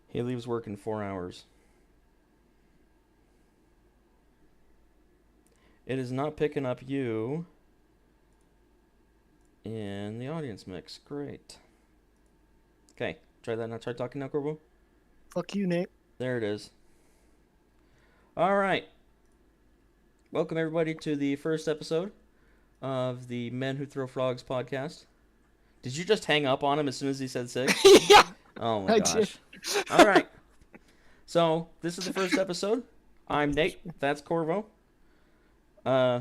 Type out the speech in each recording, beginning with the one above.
He leaves work in 4 hours. It is not picking up you in the audience mix. Great. Okay, try that now. Try talking now, Corvo. Fuck you, Nate. There it is. All right. Welcome, everybody, to the first episode of the Men Who Throw Frogs podcast. Did you just hang up on him as soon as he said six? Yeah, Oh my I did. gosh. All right. So, this is the first episode. I'm Nate. That's Corvo. Uh,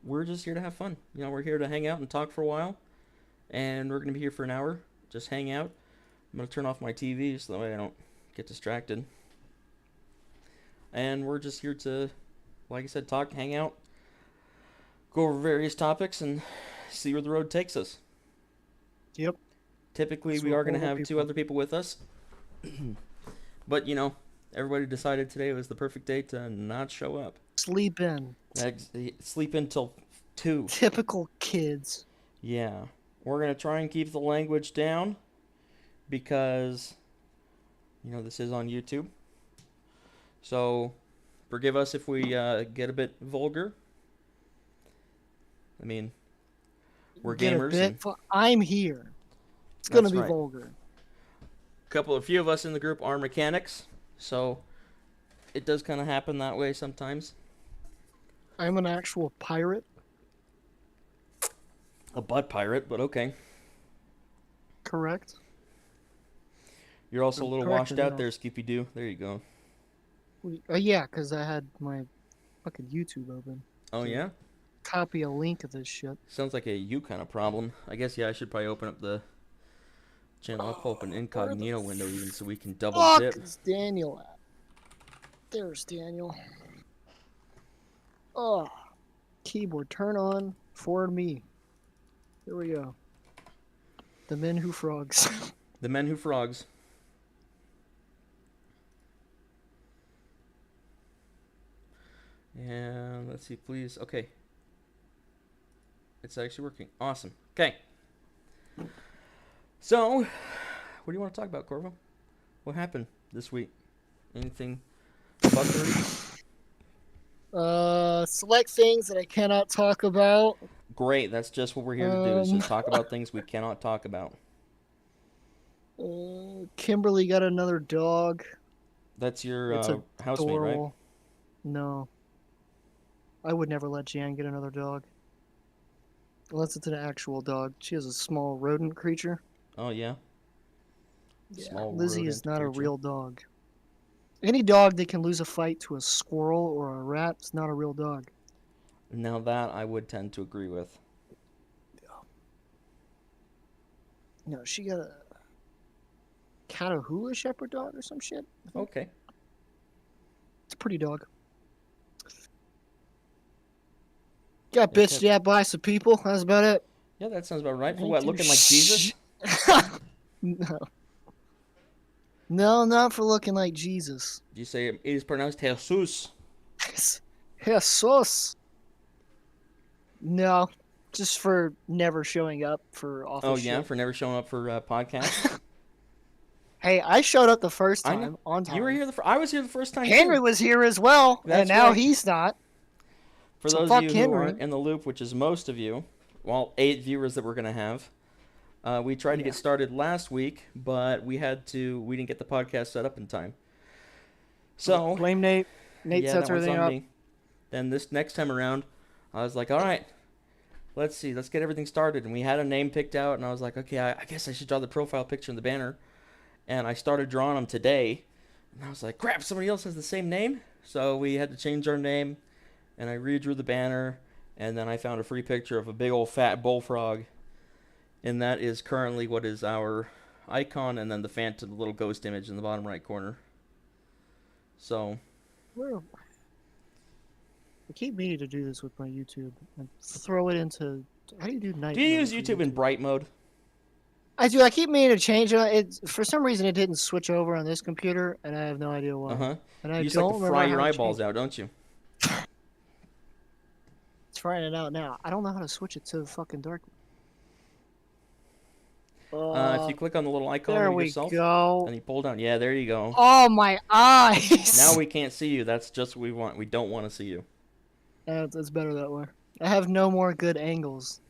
we're just here to have fun. We're here to hang out and talk for a while. And we're going to be here for an hour. Just hang out. I'm going to turn off my TV so that way I don't get distracted. And we're just here to, like I said, talk, hang out, go over various topics, and see where the road takes us. Yep. Typically, So we are going to older have two people. other people with us. But, everybody decided today was the perfect day to not show up. Sleep in. Sleep until 2. Typical kids. Yeah. We're going to try and keep the language down because, this is on YouTube. So, forgive us if we get a bit vulgar. I mean, we're Get gamers. a bit. I'm here. It's gonna That's be right. vulgar. A few of us in the group are mechanics, so it does kind of happen that way sometimes. I'm an actual pirate. A butt pirate, but okay. Correct. You're also a little Correct washed or out no? there, Skippy Doo. There you go. Yeah, because I had my fucking YouTube open. Oh, So- yeah? Copy a link of this shit. Sounds like a you kind of problem. I guess, yeah, I should probably open up the channel. I'll pull up an incognito window even so we can double Fuck dip. is Daniel at? There's Daniel. Oh, keyboard turn on for me. Here we go. The Men Who Frogs. The Men Who Frogs. And let's see, please. Okay. It's actually working. Awesome. Okay. So, what do you want to talk about, Corvo? What happened this week? Anything fuckery? Select things that I cannot talk about. Great. That's just what we're here to do, is just talk about things we cannot talk about. Kimberly got another dog. That's your It's housemate, right? adorable. No. I would never let Jan get another dog. Unless it's an actual dog. She has a small rodent creature. Oh, yeah? Yeah, Small Lizzie is rodent not a creature. real dog. Any dog that can lose a fight to a squirrel or a rat is not a real dog. Now that I would tend to agree with. No, she got a Catahoula shepherd dog or some shit. I think. Okay. It's a pretty dog. Got Yeah, bitched at by some people. That's about it. Yeah, that sounds about right. For Thank what, you. looking like Jesus? No. No, not for looking like Jesus. You say it is pronounced Jesus. Jesus. No, just for never showing up for office Oh, yeah, shit. for never showing up for podcasts. Hey, I showed up the first I know. time on time. You were here I was here the first time, Henry too. was here as well, That's and now right. he's not. For So those fuck of you who Henry. aren't in the loop, which is most of you, well, 8 viewers that we're going to have, we tried to Yeah. get started last week, but we didn't get the podcast set up in time. So, Blame Nate. Nate yeah, sets that one's everything on up. me. Then this next time around, I was like, all right, let's get everything started. And we had a name picked out, and I was like, okay, I guess I should draw the profile picture and the banner. And I started drawing them today, and I was like, crap, somebody else has the same name. So we had to change our name, and I redrew the banner, and then I found a free picture of a big old fat bullfrog. And that is currently what is our icon, and then the phantom, the little ghost image in the bottom right corner. So, Where? I keep meaning to do this with my YouTube and throw it into. How do you do night? do you mode use for YouTube in bright mode? I do. I keep meaning to change it. For some reason, it didn't switch over on this computer, and I have no idea why. Uh-huh. And I You just don't like to remember fry how your to eyeballs change it. out, don't you? It's trying it out now. I don't know how to switch it to fucking dark. If you click on the little icon There of we yourself, go. and you pull down, yeah, there you go. Oh, my eyes! Now we can't see you. That's just what we want. We don't want to see you. That's better that way. I have no more good angles.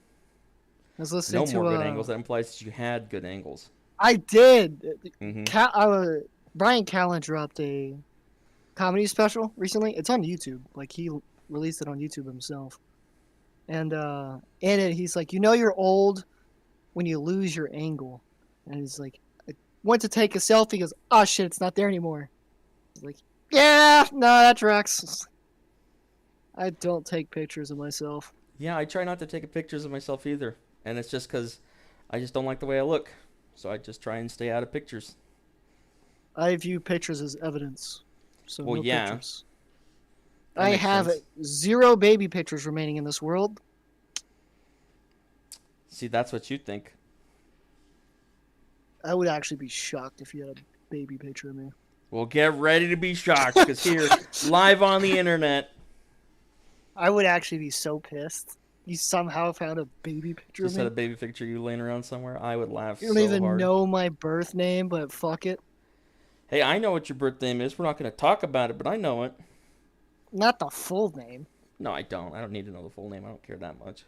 I was listening No to more good angles. That implies that you had good angles. I did. Hmm. Brian Callen dropped a comedy special recently. It's on YouTube. Like he released it on YouTube himself. And in it, he's like, you're old when you lose your angle. And he's like, I went to take a selfie. He goes, oh shit, it's not there anymore. He's like, yeah, no, that tracks. I don't take pictures of myself. Yeah, I try not to take pictures of myself either. And it's just because I just don't like the way I look. So I just try and stay out of pictures. I view pictures as evidence. So Well, no yeah. pictures. That I makes have sense. 0 baby pictures remaining in this world. See, that's what you think. I would actually be shocked if you had a baby picture of me. Well, get ready to be shocked because here, live on the internet, I would actually be so pissed. You somehow found a baby picture just of had me. a baby picture of you laying around somewhere. I would laugh You don't so even hard. know my birth name, but fuck it. Hey, I know what your birth name is. We're not going to talk about it, but I know it. Not the full name. No, I don't. I don't need to know the full name. I don't care that much.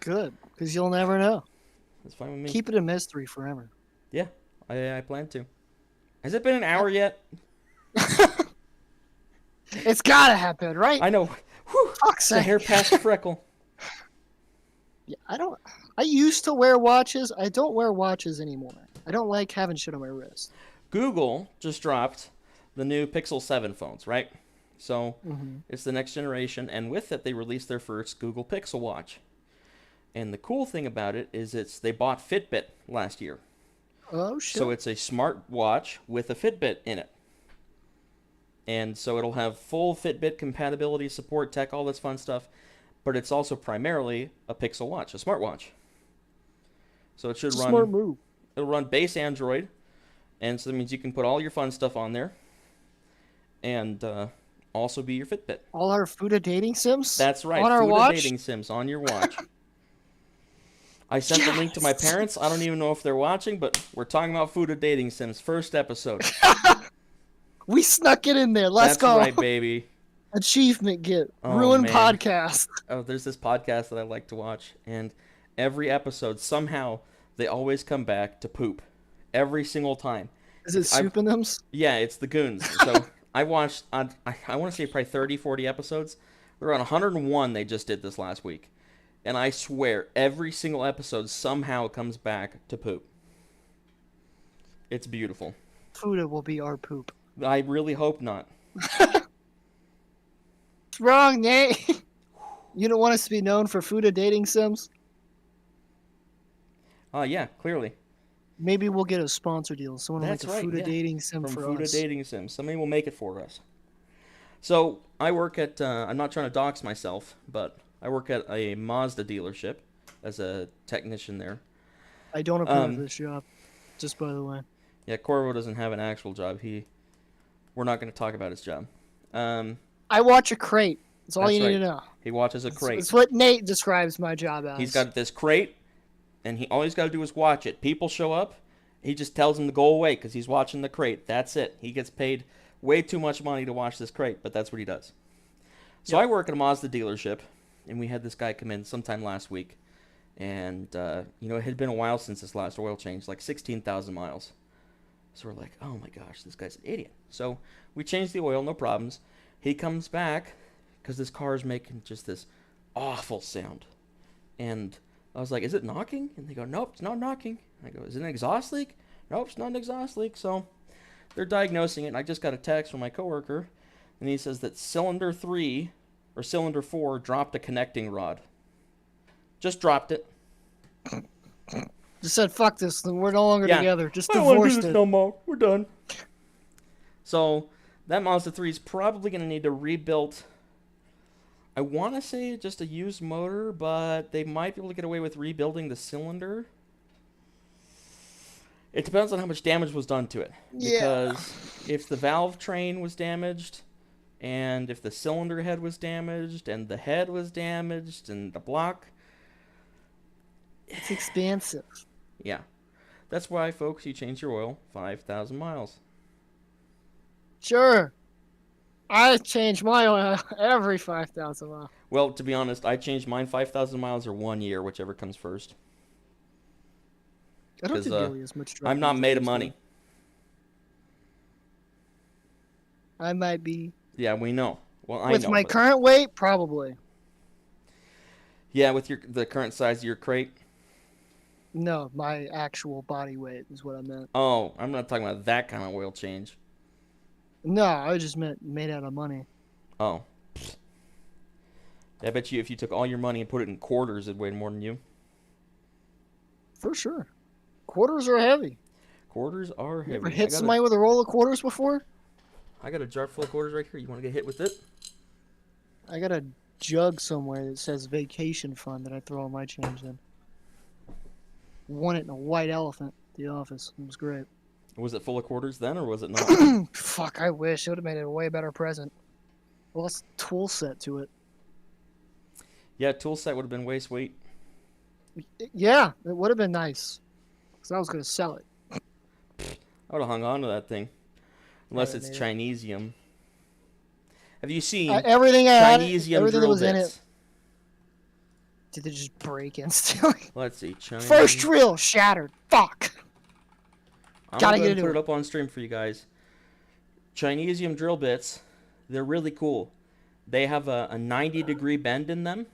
Good, because you'll never know. That's fine with me. Keep it a mystery forever. Yeah, I plan to. Has it been an hour yet? It's gotta happen, right? I know. Whew, Fuck's the sake. hair past freckle. Yeah, I used to wear watches. I don't wear watches anymore. I don't like having shit on my wrist. Google just dropped the new Pixel 7 phones, right? So it's the next generation, and with it, they released their first Google Pixel Watch. And the cool thing about it is they bought Fitbit last year. Oh shit. So it's a smart watch with a Fitbit in it. And so it'll have full Fitbit compatibility, support, tech, all this fun stuff. But it's also primarily a Pixel Watch, a smartwatch. So it should It's a run. smart move. It'll run base Android, and so that means you can put all your fun stuff on there, and also be your Fitbit. All our Fuda dating sims? That's right. On our Fuda watch? dating sims on your watch. I sent the link to my parents. I don't even know if they're watching, but we're talking about Fuda dating sims. First episode. We snuck it in there. Let's That's go. right, baby. Achievement get. Oh, Ruined man. podcast. Oh, there's this podcast that I like to watch, and every episode somehow they always come back to poop. Every single time. Is it soup in them? Yeah, it's the Goons. So I watched, I want to say probably 30, 40 episodes. We're on 101 they just did this last week. And I swear, every single episode somehow comes back to poop. It's beautiful. Fuda will be our poop. I really hope not. What's wrong, Nate? You don't want us to be known for Fuda dating sims? Yeah, clearly. Maybe we'll get a sponsor deal. Someone will That's make a right, Fuda yeah. dating sim From for Fuda us. Dating Sim. Somebody will make it for us. So, I work at, I'm not trying to dox myself, but I work at a Mazda dealership as a technician there. I don't approve of this job, just by the way. Yeah, Corvo doesn't have an actual job. We're not going to talk about his job. I watch a crate. That's all That's you need right. to know. He watches a crate. It's what Nate describes my job as. He's got this crate, and all he's got to do is watch it. People show up, he just tells them to go away because he's watching the crate. That's it. He gets paid way too much money to watch this crate, but that's what he does. So I work at a Mazda dealership, and we had this guy come in sometime last week, and it had been a while since this last oil change, like 16,000 miles. So we're like, oh my gosh, this guy's an idiot. So we changed the oil, no problems. He comes back because this car is making just this awful sound. And I was like, is it knocking? And they go, nope, it's not knocking. I go, is it an exhaust leak? Nope, it's not an exhaust leak. So they're diagnosing it, and I just got a text from my coworker, and he says that cylinder 3 or cylinder 4 dropped a connecting rod. Just dropped it. Just said, fuck this, we're no longer Yeah. together. Just I don't want to do divorced this it. no more. We're done. So that Mazda 3 is probably going to need to rebuild. I want to say just a used motor, but they might be able to get away with rebuilding the cylinder. It depends on how much damage was done to it. Yeah. Because if the valve train was damaged, and if the cylinder head was damaged, and the head was damaged, and the block, It's expensive. yeah. That's why, folks, you change your oil 5,000 miles. Sure. I change my oil every 5,000 miles. Well, to be honest, I changed mine 5,000 miles or 1 year, whichever comes first. I don't Because do nearly as much I'm driving not as I made of used to. money. I might be. Yeah, we know. Well, I With know. my But current weight, probably. yeah, with the current size of your crate. No, my actual body weight is what I meant. Oh, I'm not talking about that kind of oil change. No, I just meant made out of money. Oh. I bet you if you took all your money and put it in quarters, it'd weigh more than you. For sure. Quarters are heavy. Quarters are heavy. You ever hit somebody with a roll of quarters before? I got a jar full of quarters right here. You want to get hit with it? I got a jug somewhere that says vacation fund that I throw all my change in. Won it in a white elephant at the office. It was great. Was it full of quarters then, or was it not? Fuck, I wish. It would have made it a way better present. Well, it's tool set to it. Yeah, tool set would have been way sweet. Yeah, it would have been nice. Because I was going to sell it. I would have hung on to that thing. Unless it's Chinesium. Have you seen everything I had, Chinesium everything that drill was in bits? it. Did they just break instantly? Let's see. First drill shattered. Fuck. I'm Gotta going get to put into it up on stream for you guys. Chinesium drill bits. They're really cool. They have a 90-degree bend in them.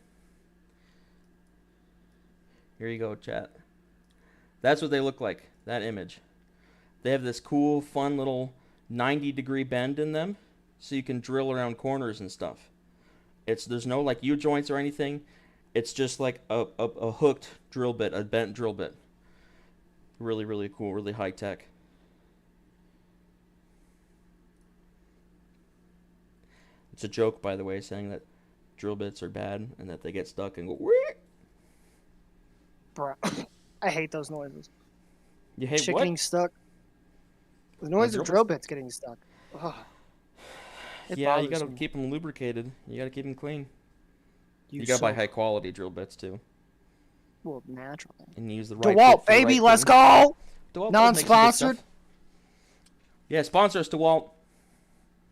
Here you go, chat. That's what they look like, that image. They have this cool, fun little 90-degree bend in them, so you can drill around corners and stuff. There's no like U-joints or anything. It's just like a hooked drill bit, a bent drill bit. Really, really cool, really high tech. It's a joke, by the way, saying that drill bits are bad and that they get stuck and go. Wee! Bro, I hate those noises. You hate Shit what? getting stuck. The noise drill of drill bits getting stuck. Ugh. Yeah, you gotta keep them lubricated. You gotta keep them clean. You gotta buy high quality drill bits too. Well, naturally. And use the right. DeWalt, baby, let's go. DeWalt non-sponsored. Yeah, sponsor us, DeWalt.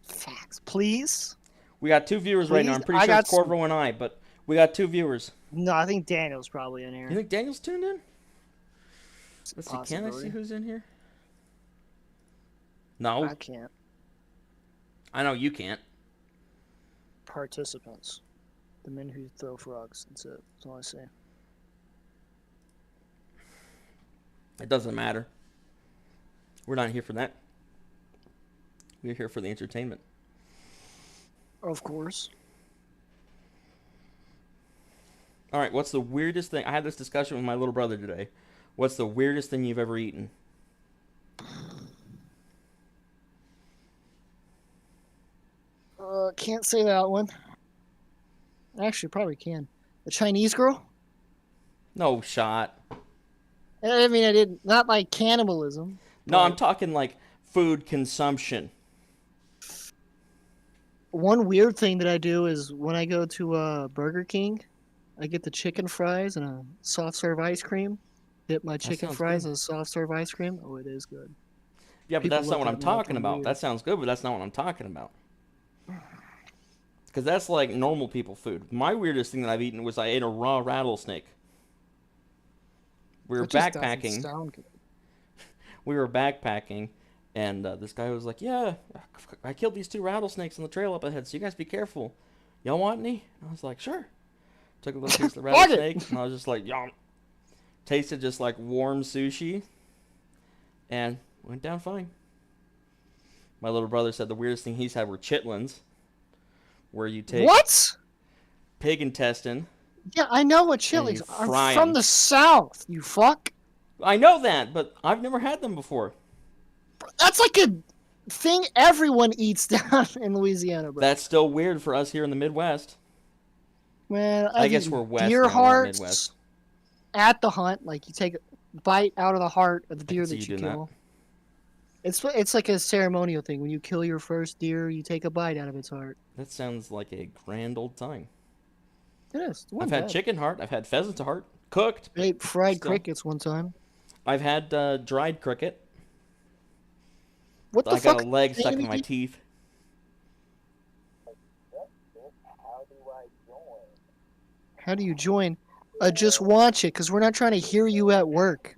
Facts, please. We got 2 viewers right now. I'm pretty sure it's Corvo and I, but we got 2 viewers. No, I think Daniel's probably in here. You think Daniel's tuned in? Let's see. Can I see who's in here? No. I can't. I know you can't. Participants. The men who throw frogs. That's it. That's all I say. It doesn't matter. We're not here for that. We're here for the entertainment. Of course. All right, what's the weirdest thing? I had this discussion with my little brother today. What's the weirdest thing you've ever eaten? Can't say that one. Actually, probably can. The Chinese girl? No shot. I mean, I didn't. Not like cannibalism. No, I'm talking like food consumption. One weird thing that I do is when I go to Burger King, I get the chicken fries and a soft serve ice cream. Dip my chicken fries in soft serve ice cream. Oh, it is good. Yeah, but that's not what I'm talking about. That sounds good, but that's not what I'm talking about. Because that's like normal people food. My weirdest thing that I've eaten was I ate a raw rattlesnake. We were backpacking. We were backpacking, and this guy was like, "Yeah, I killed these 2 rattlesnakes on the trail up ahead, so you guys be careful. Y'all want any?" And I was like, "Sure." Took a little piece of the rattlesnake, and I was just like, "Yum." Tasted just like warm sushi, and went down fine. My little brother said the weirdest thing he's had were chitlins, where you take pig intestine. Yeah, I know what chitlins are. I'm from the South, you fuck. I know that, but I've never had them before. That's like a thing everyone eats down in Louisiana, bro. That's still weird for us here in the Midwest. Man, I guess we're west. Deer now, hearts Midwest. At the hunt, like you take a bite out of the heart of the deer that you kill. It's like a ceremonial thing. When you kill your first deer, you take a bite out of its heart. That sounds like a grand old time. It is. I've had chicken heart. I've had pheasant heart cooked. I ate fried crickets one time. I've had dried cricket. What the I got a fuck? leg stuck in Danny? my teeth. How do you join? Just watch it, because we're not trying to hear you at work.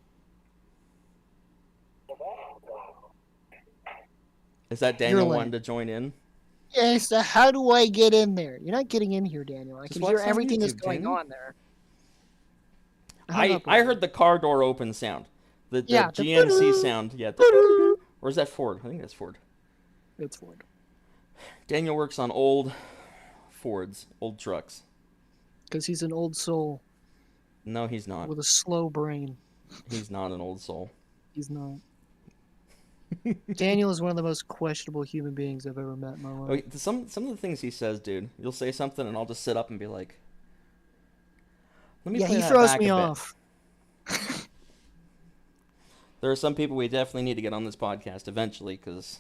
Is that You're Daniel lame. wanting to join in? Yeah, so how do I get in there? You're not getting in here, Daniel. I Just can watch hear it on everything that's YouTube, going Daniel. on there. hung I up I on you. heard the car door open sound. The Yeah, the GMC doo-doo. sound. Yeah. Or is that Ford? I think that's Ford. It's Ford. Daniel works on old Fords, old trucks. Because he's an old soul No, he's not. with a slow brain. He's not an old soul. He's not. Daniel is one of the most questionable human beings I've ever met in my life. Okay, some of the things he says, dude. You'll say something, and I'll just sit up and be like, "Let me Yeah, play he that throws back me a bit." off. There are some people we definitely need to get on this podcast eventually, because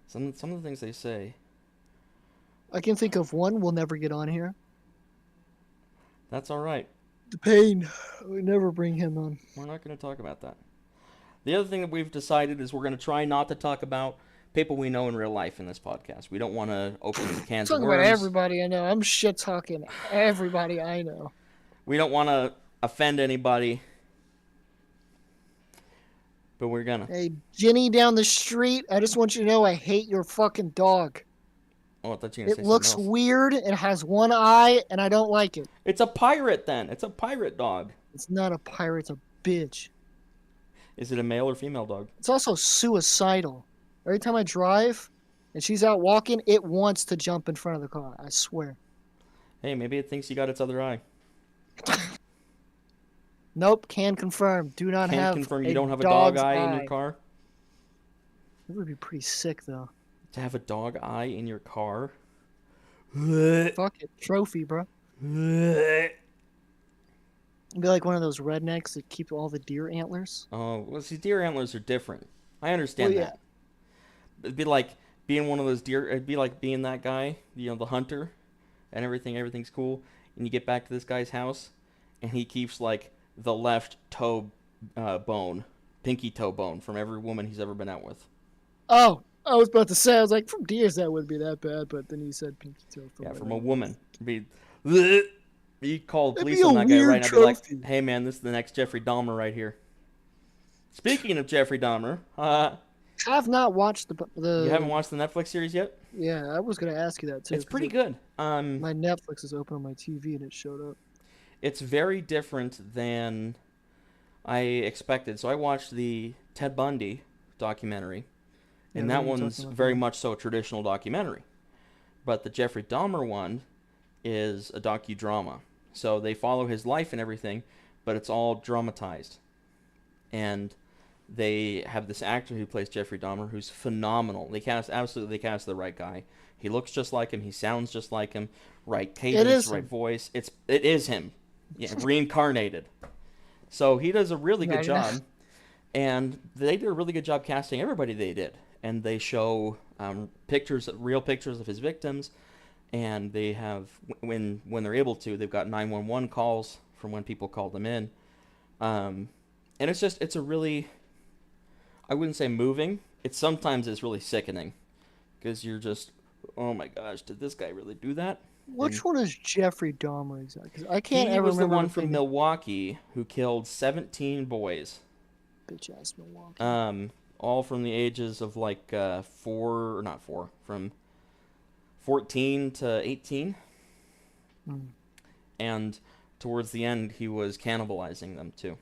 some of the things they say. I can think of one we'll never get on here. That's all right. The pain. We never bring him on. We're not going to talk about that. The other thing that we've decided is we're going to try not to talk about people we know in real life in this podcast. We don't want to open the cans of Talk about worms. everybody I know. I'm shit talking everybody I know. We don't want to offend anybody, but we're gonna. Hey, Jenny down the street, I just want you to know I hate your fucking dog. Oh, I thought you were gonna It say looks something else. weird. It has one eye, and I don't like it. It's a pirate then. It's a pirate dog. It's not a pirate. It's a bitch. Is it a male or female dog? It's also suicidal. Every time I drive and she's out walking, it wants to jump in front of the car. I swear. Hey, maybe it thinks you got its other eye. Nope, can confirm. Do not Can have confirm a you don't have a dog dog's eye in your car? It would be pretty sick, though. To have a dog eye in your car? Fuck it. Trophy, bro. It'd be like one of those rednecks that keep all the deer antlers. Oh, well, see, deer antlers are different. I understand Well, yeah. that. It'd be like being one of those deer. It'd be like being that guy, the hunter, and everything's cool. And you get back to this guy's house, and he keeps like the left toe bone, pinky toe bone from every woman he's ever been out with. Oh, I was about to say, I was like, from deers that wouldn't be that bad, but then you said pinky toe. Yeah, from whatever. a woman. It'd be, you call the That'd police be on a that guy weird right now. I'd be like, trophy. hey man, this is the next Jeffrey Dahmer right here. Speaking of Jeffrey Dahmer, I have not watched the. you haven't watched the Netflix series yet? Yeah, I was gonna ask you that too. It's 'cause pretty good. My Netflix is open on my TV and it showed up. It's very different than I expected. So I watched the Ted Bundy documentary, Yeah, and I that remember you one's talking about very that. much so a traditional documentary. But the Jeffrey Dahmer one is a docudrama. So they follow his life and everything, but it's all dramatized. And they have this actor who plays Jeffrey Dahmer who's phenomenal. They cast the right guy. He looks just like him. He sounds just like him. Right cadence, is right him. voice. It is him. Yeah, reincarnated. So he does a really good Yeah, job, and they did a really good job casting everybody they did. And they show real pictures of his victims, and they have when they're able to, they've got 911 calls from when people called them in, and it's a really, I wouldn't say moving. Sometimes it's really sickening, because you're just, oh my gosh, did this guy really do that? Which one is Jeffrey Dahmer exactly? 'Cause I can't He ever was the remember one the from thing- Milwaukee who killed 17 boys, Bitch ass Milwaukee. all from the ages of like from 14 to 18, Mm. and towards the end he was cannibalizing them too.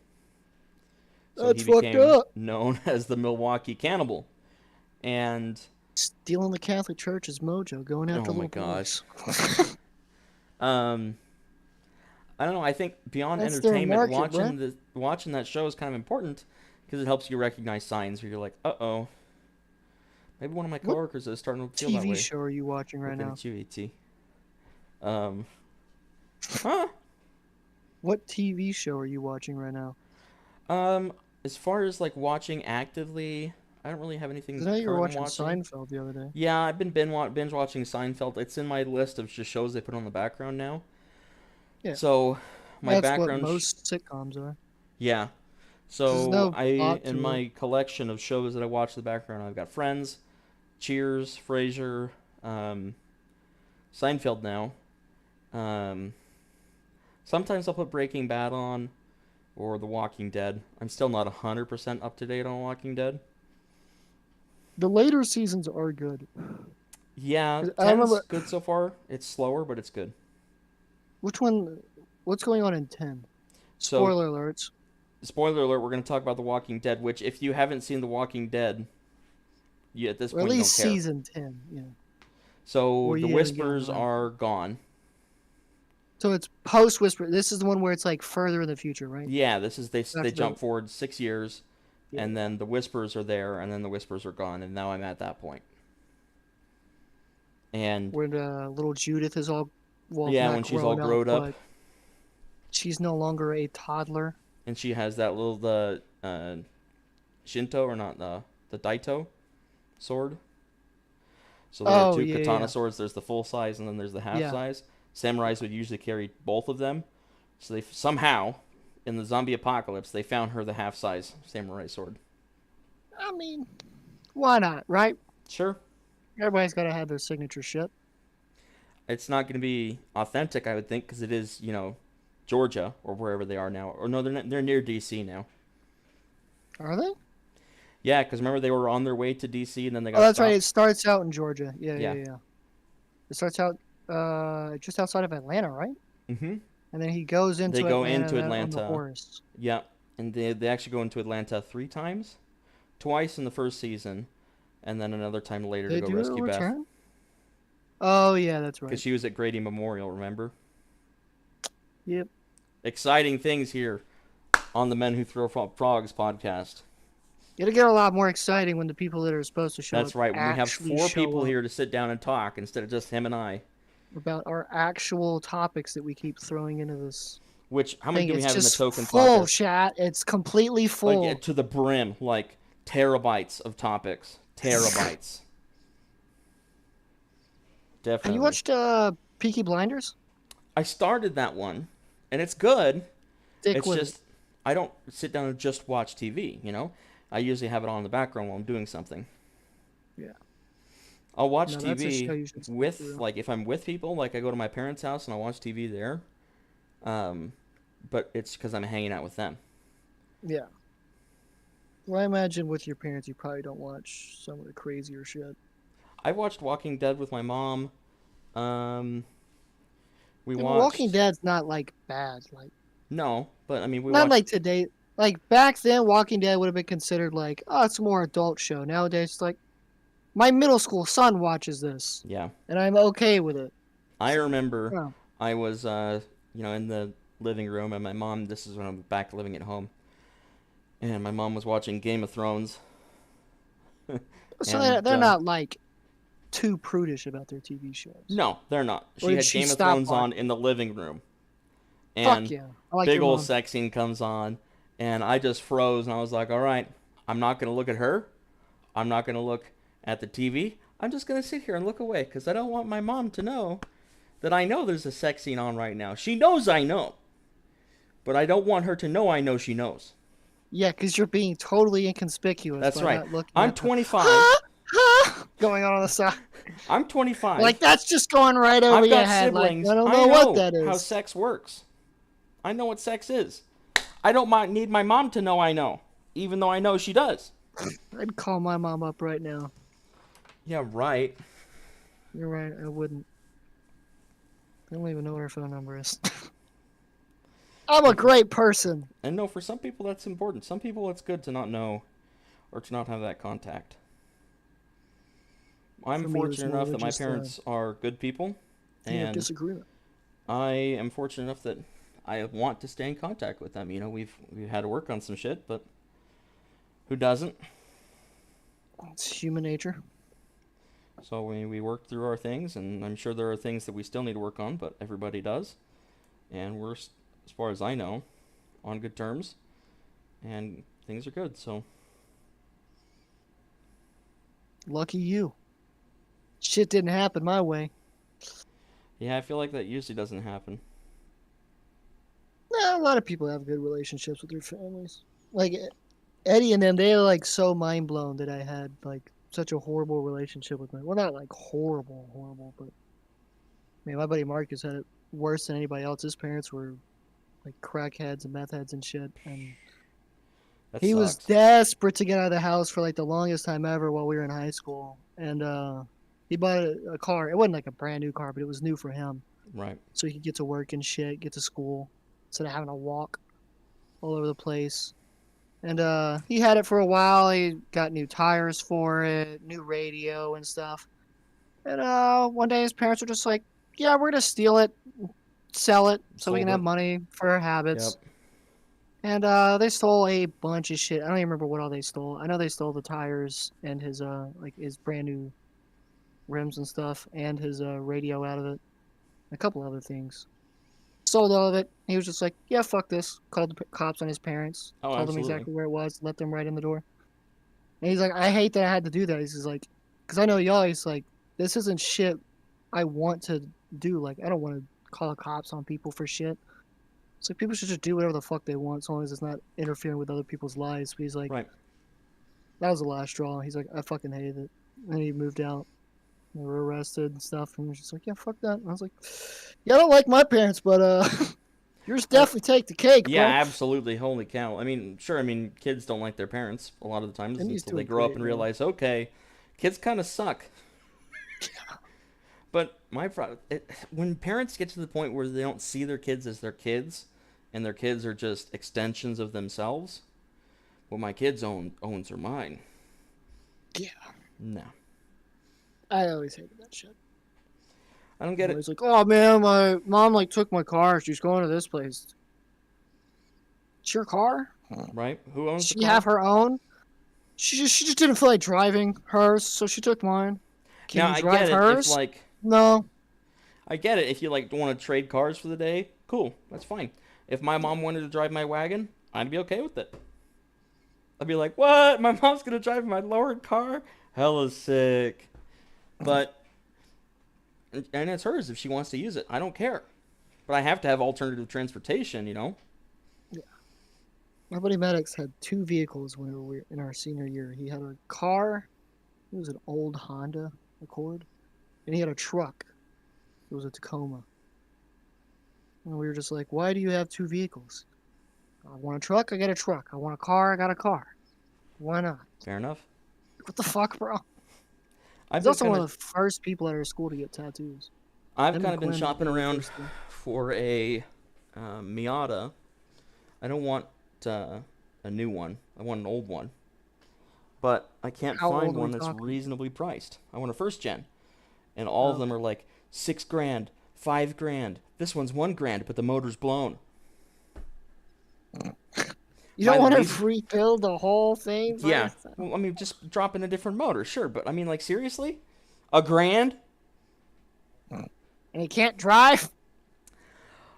So That's he fucked became up. known as the Milwaukee Cannibal, and Stealing the Catholic Church's mojo, going after Oh my little gosh. boys. I don't know. I think beyond That's their entertainment, market, watching that show is kind of important because it helps you recognize signs where you're like, uh-oh, maybe one of my What coworkers is starting to feel that TV way. show are you watching right Looking now? at you, ET. Huh? What TV show are you watching right now? As far as like watching actively, I don't really have anything 'Cause I know you were current I'm watching Seinfeld the other day. Yeah, I've been binge watching Seinfeld. It's in my list of just shows they put on the background now. Yeah. So my That's background what most sitcoms are. Yeah. There's So no I, plot in to it. my collection of shows that I watch in the background, I've got Friends, Cheers, Frasier, um, Seinfeld now. Um, Sometimes I'll put Breaking Bad on or The Walking Dead. I'm still not 100% up to date on Walking Dead. The later seasons are good. Yeah, 'Cause I 10's remember good so far. It's slower, but it's good. which one. What's going on in 10? So, Spoiler alerts. spoiler alert, we're going to talk about The Walking Dead, which, if you haven't seen The Walking Dead, you, at this Or at point, you don't least care. season 10. Yeah. So, Or the you haven't gotten Whispers around. are gone. So it's post Whisper. This is the one where it's like further in the future, right? Yeah, this is they After the jump forward 6 years, yeah, and then the Whispers are there, and then the Whispers are gone, and now I'm at that point. And where little Judith is all well yeah, not when she's all grown up, growed up, but she's no longer a toddler. and she has that little the Shinto, or not, the Daito sword. So there are Oh two yeah, katana yeah, swords. There's the full size, and then there's the half yeah. size. Samurais would usually carry both of them. So they somehow, in the zombie apocalypse, they found her the half size samurai sword. I mean, why not, right? Sure, Everybody's got to have their signature shit. it's not going to be authentic, I would think, because it is, Georgia or wherever they are now. Or no, they're near DC now. Are they? Yeah, because remember they were on their way to DC and then they Oh, got that's right. stopped. It starts out in Georgia. Yeah, yeah, Yeah. yeah. It starts out just outside of Atlanta, right? Mhm. And then he goes They into go Atlanta into on the Atlanta. horse. Yeah, and they actually go into Atlanta 3 times, twice in the first season, and then another time later to They go do a rescue Beth return? Oh yeah, that's because right. she was at Grady Memorial. Remember? Yep. Exciting things here on the Men Who Throw Frogs podcast. It'll get a lot more exciting when the people that are supposed to show up That's right. When we have actually four show people up here to sit down and talk instead of just him and I. about our actual topics that we keep throwing into this Which, how many thing. do we It's have in the just token full, pocket? chat. It's completely Like, yeah, full. to the brim, like terabytes of topics. Terabytes. Have you Definitely. watched Peaky Blinders? I started that one, and it's good. Stick It's with it. just I don't sit down and just watch TV. I usually have it on in the background while I'm doing something. Yeah. I'll watch No, that's a show TV you should stick with, through. like, if I'm with people, like I go to my parents' house and I'll watch TV there. Um, but it's because I'm hanging out with them. Yeah. Well, I imagine with your parents, you probably don't watch some of the crazier shit. I watched Walking Dead with my mom. Um, we And Walking watched Dead's not like bad. Like no, but I mean we not watched like today. Like back then, Walking Dead would have been considered like, oh, it's a more adult show. Nowadays, it's like my middle school son watches this, yeah. and I'm okay with it. I So, remember oh, I was in the living room, and my mom. This is when I'm back living at home, and my mom was watching Game of Thrones, so and they're not like too prudish about their TV shows. no, they're not. Or She did had she Game of stop Thrones on watching? in the living room, Fuck and yeah, I like big your old mom. sex scene comes on, and I just froze, and I was like, all right, I'm not gonna look at her. I'm not gonna look at the TV. I'm just gonna sit here and look away because I don't want my mom to know that I know there's a sex scene on right now. She knows I know, but I don't want her to know I know she knows. Yeah, because you're being totally inconspicuous That's by right. not looking I'm at the 25. going on the side. I'm Like 25. that's just going right over I've your got head. Like siblings. I don't I know what know that how is. sex works. I know what sex is. I don't need my mom to know I know, even though I know she does. I'd call my mom up right now. Yeah, right. You're right. I wouldn't. I don't even know what her phone number is. I'm a great person. And no, for some people that's important. Some people it's good to not know or to not have that contact. I'm For me, it was fortunate more enough of that my just a parents are good people, thing of and disagreement. I am fortunate enough that I want to stay in contact with them. We've had to work on some shit, but who doesn't? It's human nature. So we work through our things, and I'm sure there are things that we still need to work on, but everybody does, and we're, as far as I know, on good terms, and things are good. So Lucky you. Shit didn't happen my way. yeah, I feel like that usually doesn't happen. Nah, a lot of people have good relationships with their families. like Eddie and them, they were like so mind blown that I had like such a horrible relationship with my. Well, not like horrible, but my buddy Marcus had it worse than anybody else. His parents were like crackheads and meth heads and shit, and That he was sucks. desperate to get out of the house for like the longest time ever while we were in high school. And he bought a car. It wasn't like a brand new car, but it was new for him, Right. so he could get to work and shit, get to school instead of having to walk all over the place. And he had it for a while. He got new tires for it, new radio and stuff. And one day his parents were just like, "Yeah, we're gonna steal it, sell it, so we can Sold have it. money for our Yep. habits." And they stole a bunch of shit. I don't even remember what all they stole. I know they stole the tires and his like his brand new rims and stuff, and his radio out of it, a couple other things. Sold all of it. He was just like, "Yeah, fuck this." Called the cops on his parents. Oh, Told them absolutely. exactly where it was. Let them right in the door. And he's like, "I hate that I had to do that." He's just like, "Cause I know y'all." He's like, "This isn't shit I want to do. Like, I don't want to call the cops on people for shit." It's like people should just do whatever the fuck they want, as long as it's not interfering with other people's lives. But he's like, Right. that was the last straw. He's like, I fucking hated it. And he moved out. They were arrested and stuff. And he was just like, yeah, fuck that. And I was like, yeah, I don't like my parents, but yours Uh, definitely take the cake, yeah, bro. absolutely. Holy cow. I mean, sure. I mean, kids don't like their parents a lot of the times And he's until they doing grow up great and now. realize, okay, kids kind of suck. But when parents get to the point where they don't see their kids as their kids, and their kids are just extensions of themselves, well, my kids owns are mine. Yeah, No, I always hated that shit. I don't I'm get it. always like, oh man, my mom like took my car. She's going to this place. It's your car? Right? Who owns the She car? have her own? She just didn't feel like driving hers, so she took mine. Can Now you I get drive it if hers? like No. I get it if you like want to trade cars for the day. Cool, that's fine. If my mom wanted to drive my wagon, I'd be okay with it. I'd be like, what? My mom's gonna drive my lowered car? Hella sick. But and it's hers if she wants to use it. I don't care. But I have to have alternative transportation, you know? My buddy Maddox had two vehicles when we were in our senior year. He had a car. It was an old Honda Accord, and he had a truck. It was a Tacoma. And we were just like, "Why do you have two vehicles? I want a truck. I got a truck. I want a car. I got a car. Why not? Fair enough. What the fuck, bro?" I've He's been also kind one of of the first people at our school to get tattoos. I've Him kind and of been Quinn went to shopping around university. for a Miata. I don't want uh, a new one. I want an old one. But I can't How find old are we one that's talking? reasonably priced. I want a first gen, and all of Oh, them are like 6 grand, 5 grand. This one's 1 grand, but the motor's blown. you My don't want least, to rebuild the whole thing by yeah. yourself? Well, I mean, just drop in a different motor, sure. But I mean, like seriously, a grand? And you can't drive?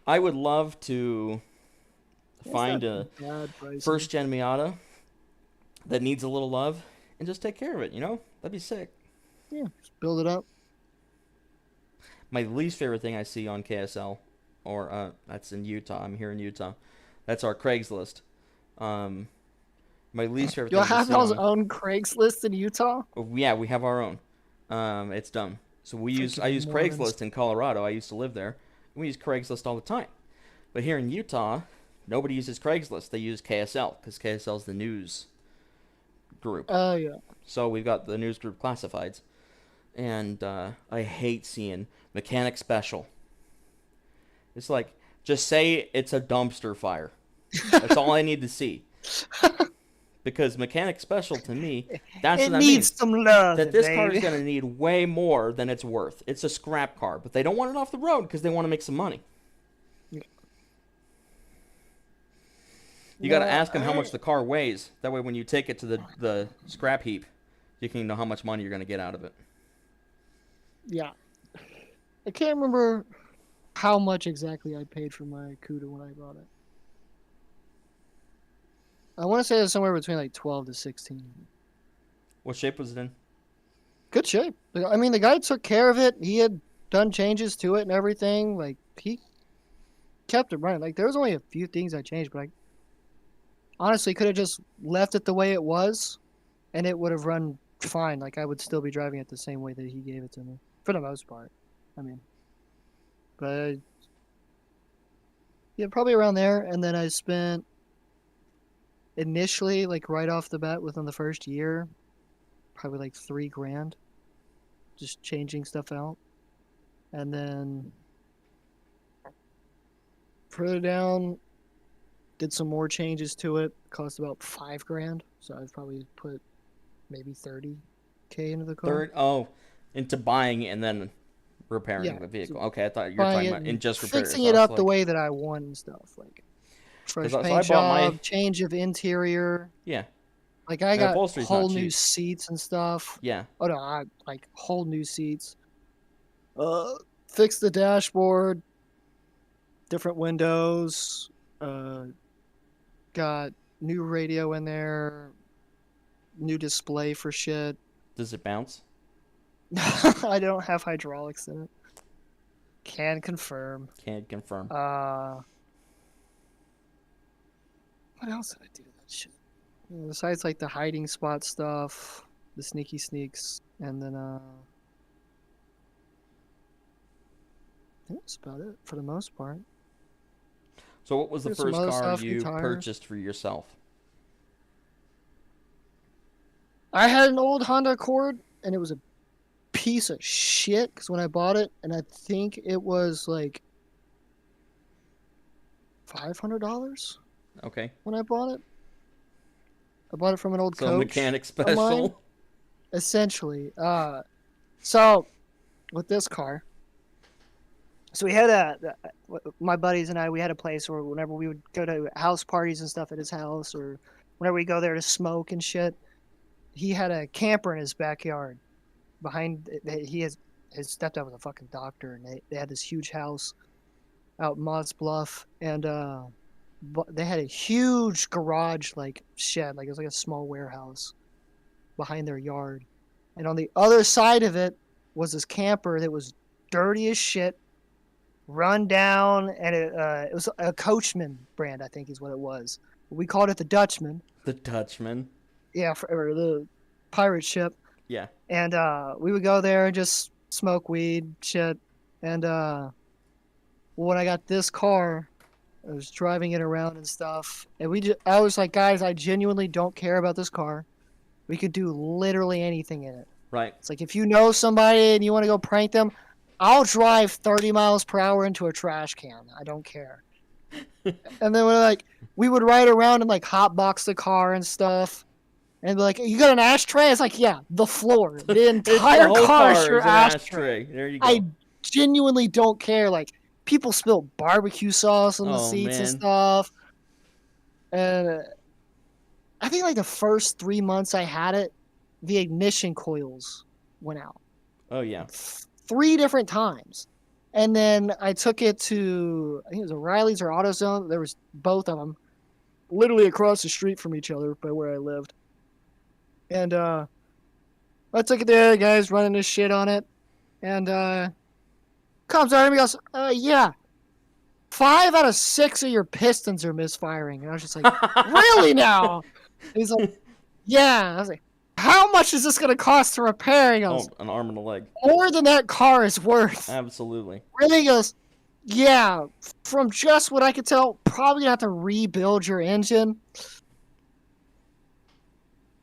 I would love to It's find not a bad pricing. first gen Miata that needs a little love and just take care of it. You know, that'd be sick. Yeah, just build it up. My least favorite thing I see on KSL, or that's in Utah. I'm here in Utah. That's our Craigslist. Um, my least favorite You'll thing to have see y'all's on. own Craigslist in Utah? Oh, yeah, we have our own. It's dumb. So I Freaking use Mormons. Craigslist in Colorado. I used to live there. We use Craigslist all the time. But here in Utah, nobody uses Craigslist. They use KSL because KSL is the news group. Oh, yeah. So we've got the news group classifieds, and I hate seeing mechanic special. It's like just say it's a dumpster fire. That's all I need to see. Because mechanic special to me, that's what It that means. needs some love, That this car is baby. going to need way more than it's worth. It's a scrap car, but they don't want it off the road because they want to make some money. You got to No, ask them how much the car weighs. That way, when you take it to the scrap heap, you can know how much money you're going to get out of it. yeah. I can't remember how much exactly I paid for my Cuda when I bought it. I want to say it was somewhere between like 12 to 16. What shape was it in? Good shape. I mean, the guy took care of it. He had done changes to it and everything. Like, he kept it running. Like, there was only a few things I changed, but honestly could have just left it the way it was, and it would have run fine. Like I would still be driving it the same way that he gave it to me for the most part. I mean, but yeah, probably around there. And then I spent initially, like right off the bat, within the first year, probably like $3,000, just changing stuff out, and then further down, did some more changes to it. Cost about $5,000, so I've probably put maybe 30K into the car. Third, oh, into buying and then Yeah, repairing the so vehicle. Okay, I thought you were buying talking it about in and just repairs. fixing So I it was up the like, way that I want and stuff. Like fresh so I paint bought my, job, change of interior. yeah, Like I and got upholstery's not whole new cheap. seats and stuff. Yeah, Oh no, I like whole new seats. Uh, fix the dashboard, different windows. Uh, got new radio in there, new display for shit. does it bounce? I don't have hydraulics in it. Can confirm. Can't confirm. What else did I do to that shit? Besides like the hiding spot stuff, the sneaky sneaks, and then I think that's about it for the most part. So what was the There's some first other car stuff, new you tires. purchased for yourself? I had an old Honda Accord, and it was a piece of shit because when I bought it, and I think it was like $500 Okay, when I bought it. I bought it from an old so coach mechanic of mine, special. essentially. So with this car, so we had my buddies and I, we had a place where whenever we would go to house parties and stuff at his house, or whenever we go there to smoke and shit, he had a camper in his backyard. His stepdad was a fucking doctor, and they had this huge house out in Mott's Bluff, and they had a huge garage like shed, like it was like a small warehouse behind their yard, and on the other side of it was this camper that was dirty as shit, run down, and it was a Coachman brand, I think is what it was. We called it the Dutchman. The Dutchman. Yeah, or the pirate ship. Yeah. And we would go there and just smoke weed, shit. And when I got this car, I was driving it around and stuff. And I was like, guys, I genuinely don't care about this car. We could do literally anything in it. Right. It's like if you know somebody and you want to go prank them, I'll drive 30 miles per hour into a trash can. I don't care. And then we would ride around and like hotbox the car and stuff. And be like, you got an ashtray? It's like, yeah, the floor. The entire the whole car is car your is an ashtray. There you go. I genuinely don't care. Like, people spill barbecue sauce on the seats and stuff. And I think like the first 3 months I had it, the ignition coils went out. Oh, yeah. 3 different times. And then I took it to, I think it was O'Reilly's or AutoZone. There was both of them literally across the street from each other by where I lived. And I took it there, the guy's running this shit on it. And comes out and he goes, yeah, 5 out of 6 of your pistons are misfiring. And I was just like, really now? And he's like, yeah. I was like, how much is this going to cost to repair? He goes, an arm and a leg. more than that car is worth. Absolutely. Really? He goes, yeah, from just what I could tell, probably have to rebuild your engine.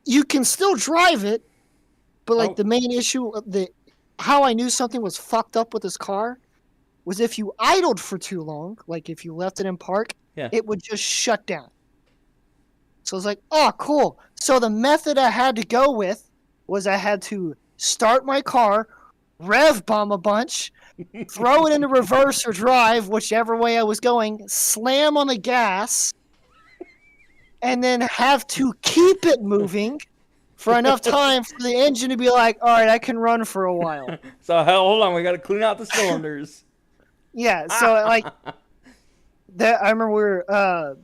You can still drive it, but like the main issue, how I knew something was fucked up with this car was if you idled for too long, like if you left it in park, it would just shut down. So I was like, oh, cool. So the method I had to go with was I had to start my car, rev bomb a bunch, throw it into reverse or drive, whichever way I was going, slam on the gas, and then have to keep it moving for enough time for the engine to be like, all right, I can run for a while. So hold on, we got to clean out the cylinders. Yeah, so like, I remember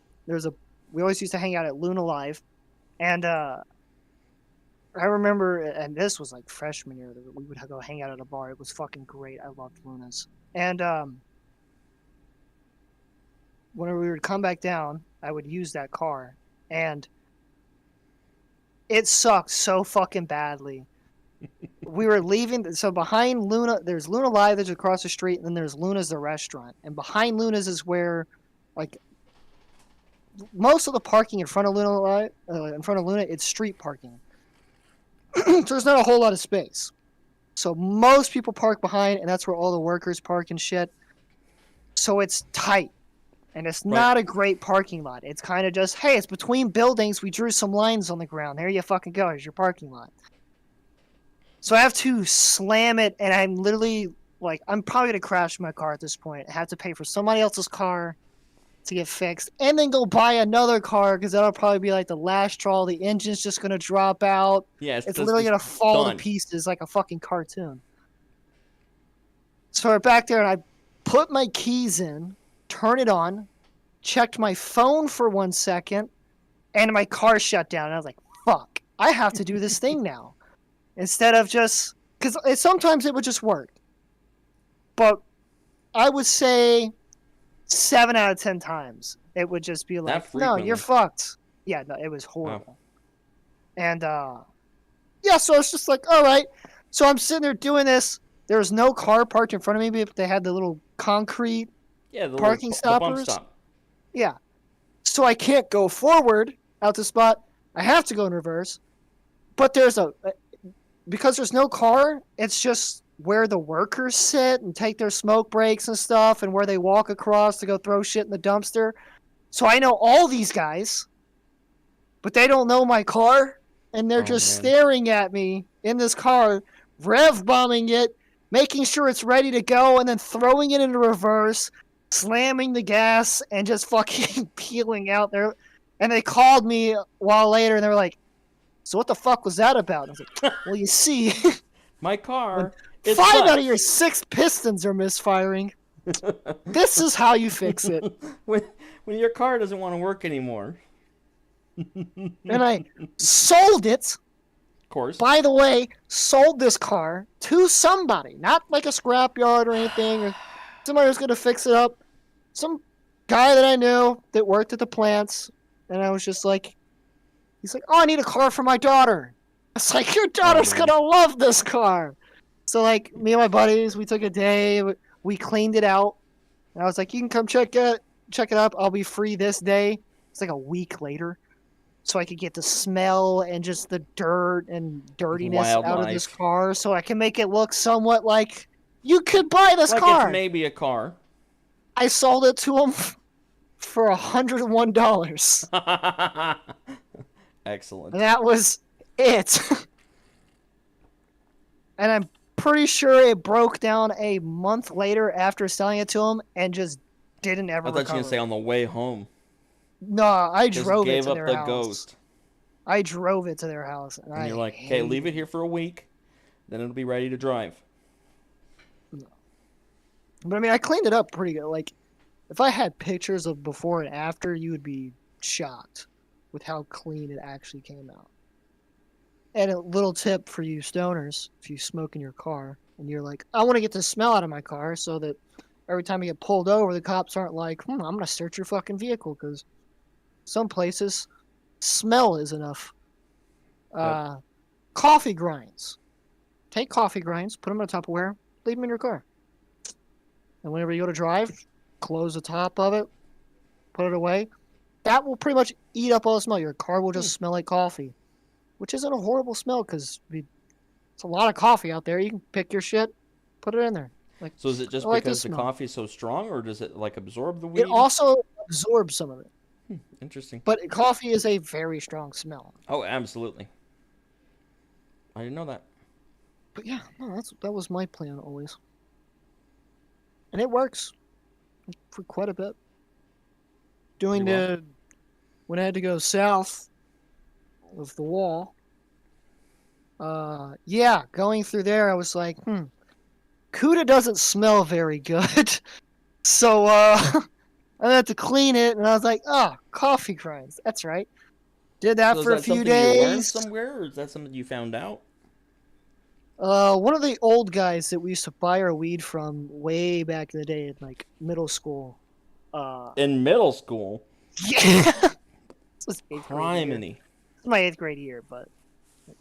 we always used to hang out at Luna Live, and I remember, and this was like freshman year, that we would go hang out at a bar. It was fucking great. I loved Luna's. And whenever we would come back down, I would use that car. and it sucked so fucking badly. We were leaving, so behind Luna, there's Luna Live that's across the street, and then there's Luna's the restaurant. And behind Luna's is where, like, most of the parking in front of Luna Live, it's street parking. So there's not a whole lot of space. So most people park behind, and that's where all the workers park and shit. So it's tight. And it's not a great parking lot. It's kind of just, hey, it's between buildings. We drew some lines on the ground. There you fucking go. Here's your parking lot. So I have to slam it, and I'm literally, like, I'm probably going to crash my car at this point. I have to pay for somebody else's car to get fixed, and then go buy another car, because that'll probably be, like, the last straw. The engine's just going to drop out. Yeah, it's literally going to fall to pieces like a fucking cartoon. So we're back there, and I put my keys in, turn it on, checked my phone for 1 second, and my car shut down. And I was like, fuck, I have to do this thing now. Instead of just, because sometimes it would just work. But I would say 7 out of 10 times it would just be like, no, you're fucked. Yeah, no, it was horrible. Oh. And yeah, so it's just like, all right. So I'm sitting there doing this. There was no car parked in front of me, but they had the little concrete parking stoppers. The bump stop. Yeah. So I can't go forward out the spot. I have to go in reverse. But because there's no car, it's just where the workers sit and take their smoke breaks and stuff, and where they walk across to go throw shit in the dumpster. So I know all these guys, but they don't know my car, and they're staring at me in this car, rev bombing it, making sure it's ready to go, and then throwing it into reverse, slamming the gas, and just fucking peeling out there. And they called me a while later, and they were like, so what the fuck was that about? And I was like, well, you see, my car. 5 out of your 6 pistons are misfiring. This is how you fix it. When your car doesn't want to work anymore. And I sold it. Of course. By the way, sold this car to somebody, not like a scrapyard or anything, or somebody who's gonna fix it up. Some guy that I knew that worked at the plants, and I was just like, he's like, oh, I need a car for my daughter. I was like, your daughter's gonna love this car. So, like, me and my buddies, we took a day, we cleaned it out, and I was like, you can come check it up. I'll be free this day. It's like a week later, so I could get the smell and just the dirt and dirtiness out of this car, so I can make it look somewhat like you could buy this car. Like it's maybe a car. I sold it to him for $101. Excellent. And that was it. And I'm pretty sure it broke down a month later after selling it to him, and just didn't ever recover. I thought you were going to say on the way home. No, I drove it to their house. Gave up the ghost. I drove it to their house. And you're like, okay, leave it here for a week, then it'll be ready to drive. No. But I mean, I cleaned it up pretty good. Like, if I had pictures of before and after, you would be shocked with how clean it actually came out. And a little tip for you stoners, if you smoke in your car and you're like, I want to get the smell out of my car so that every time you get pulled over, the cops aren't like, I'm going to search your fucking vehicle, because some places smell is enough. Coffee grinds. Take coffee grinds, put them in a Tupperware, leave them in your car. And whenever you go to drive, close the top of it, put it away. That will pretty much eat up all the smell. Your car will just smell like coffee, which isn't a horrible smell, because it's a lot of coffee out there. You can pick your shit, put it in there. Like, so is it just because the coffee is so strong, or does it like absorb the weed? It also absorbs some of it. Interesting. But coffee is a very strong smell. Oh, absolutely. I didn't know that. But yeah, no, that was my plan always. And it works for quite a bit. When I had to go south of the wall, going through there, I was like, Cuda doesn't smell very good. So, I had to clean it, and I was like, coffee grinds. That's right. Did that for a few days. You learned somewhere, or is that something you found out? One of the old guys that we used to buy our weed from way back in the day in, like, middle school. In middle school? Yeah. was 8th grade year. Criminy. It's my 8th grade year, but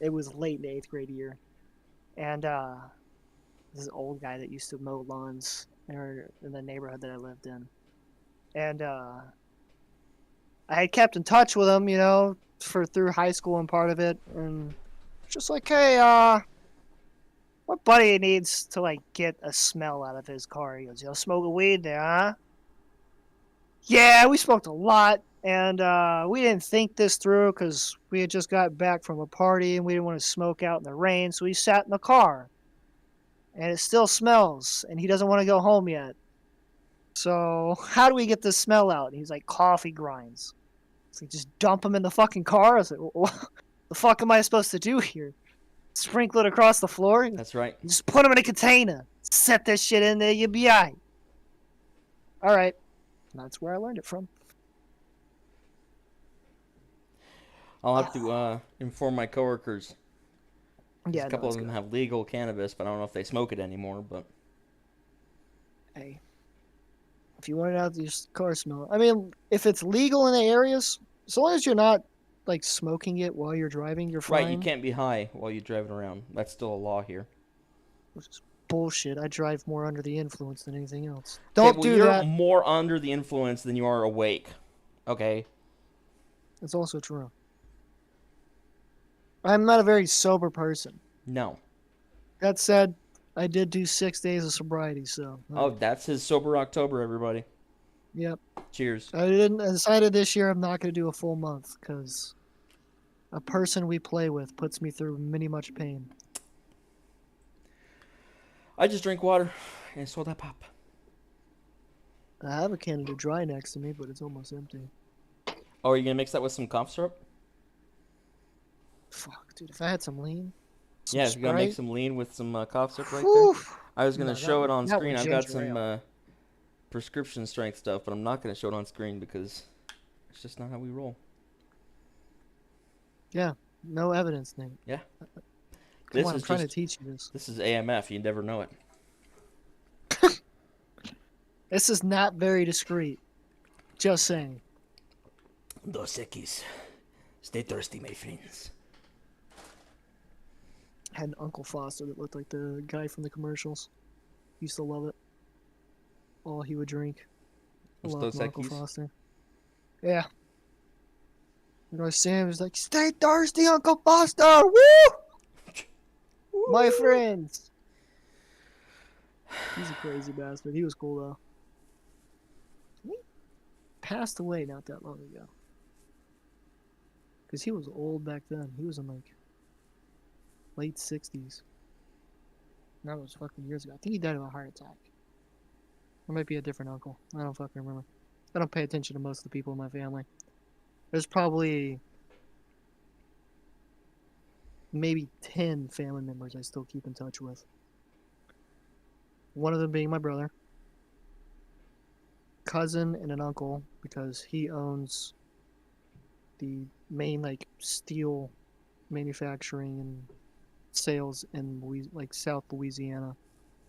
it was late in the 8th grade year. And this old guy that used to mow lawns in the neighborhood that I lived in. And I had kept in touch with him, through high school and part of it. And just like, hey, my buddy needs to like get a smell out of his car. He goes, smoking weed there, huh? Yeah, we smoked a lot, and we didn't think this through because we had just got back from a party and we didn't want to smoke out in the rain, so we sat in the car. And it still smells, and he doesn't want to go home yet. So how do we get this smell out? And he's like, coffee grinds. It's like, just dump them in the fucking car? I was like, what the fuck am I supposed to do here? Sprinkle it across the floor? That's right. Just put them in a container. Set this shit in there, you'll be alright. Alright. That's where I learned it from. I'll have to inform my coworkers. Yeah, A couple no, of them good. have legal cannabis, but I don't know if they smoke it anymore. But Hey, if you want it out, your car smell. I mean, if it's legal in the areas, as long as you're not like smoking it while you're driving, you're fine. right, you can't be high while you're driving around. That's still a law here. Which is bullshit. I drive more under the influence than anything else. Okay, Don't well, do you're that. more under the influence than you are awake. Okay. It's also true. I'm not a very sober person. No. That said, I did do 6 days of sobriety, so. Oh, that's his sober October, everybody. Yep. Cheers. I decided this year I'm not going to do a full month because a person we play with puts me through many much pain. I just drink water and soda pop. I have a Canada Dry next to me, but it's almost empty. Oh, are you gonna mix that with some cough syrup? Fuck, dude. If I had some lean. Some Yeah, you're gonna make Sprite, some lean with some cough syrup right whew. there. I was gonna No, show it on that screen. was I've got ginger some ale. prescription strength stuff, but I'm not gonna show it on screen because it's just not how we roll. Yeah, no evidence, Nate. Yeah. Come This on, I'm is trying to just teach you this. this is AMF. You never know it. This is not very discreet. Just saying. Dos Equis. Stay thirsty, my friends. I had an Uncle Foster that looked like the guy from the commercials. Used to love it. All he would drink. I Los loved Dos my Uncle Equis? Foster. Yeah. Sam was like, stay thirsty, Uncle Foster! Woo! My friends! He's a crazy bastard. He was cool, though. He passed away not that long ago. Because he was old back then. He was in, like, late 60s. That was fucking years ago. I think he died of a heart attack. Or might be a different uncle. I don't fucking remember. I don't pay attention to most of the people in my family. There's probably maybe 10 family members I still keep in touch with. One of them being my brother, cousin, and an uncle because he owns the main like steel manufacturing and sales in like South Louisiana,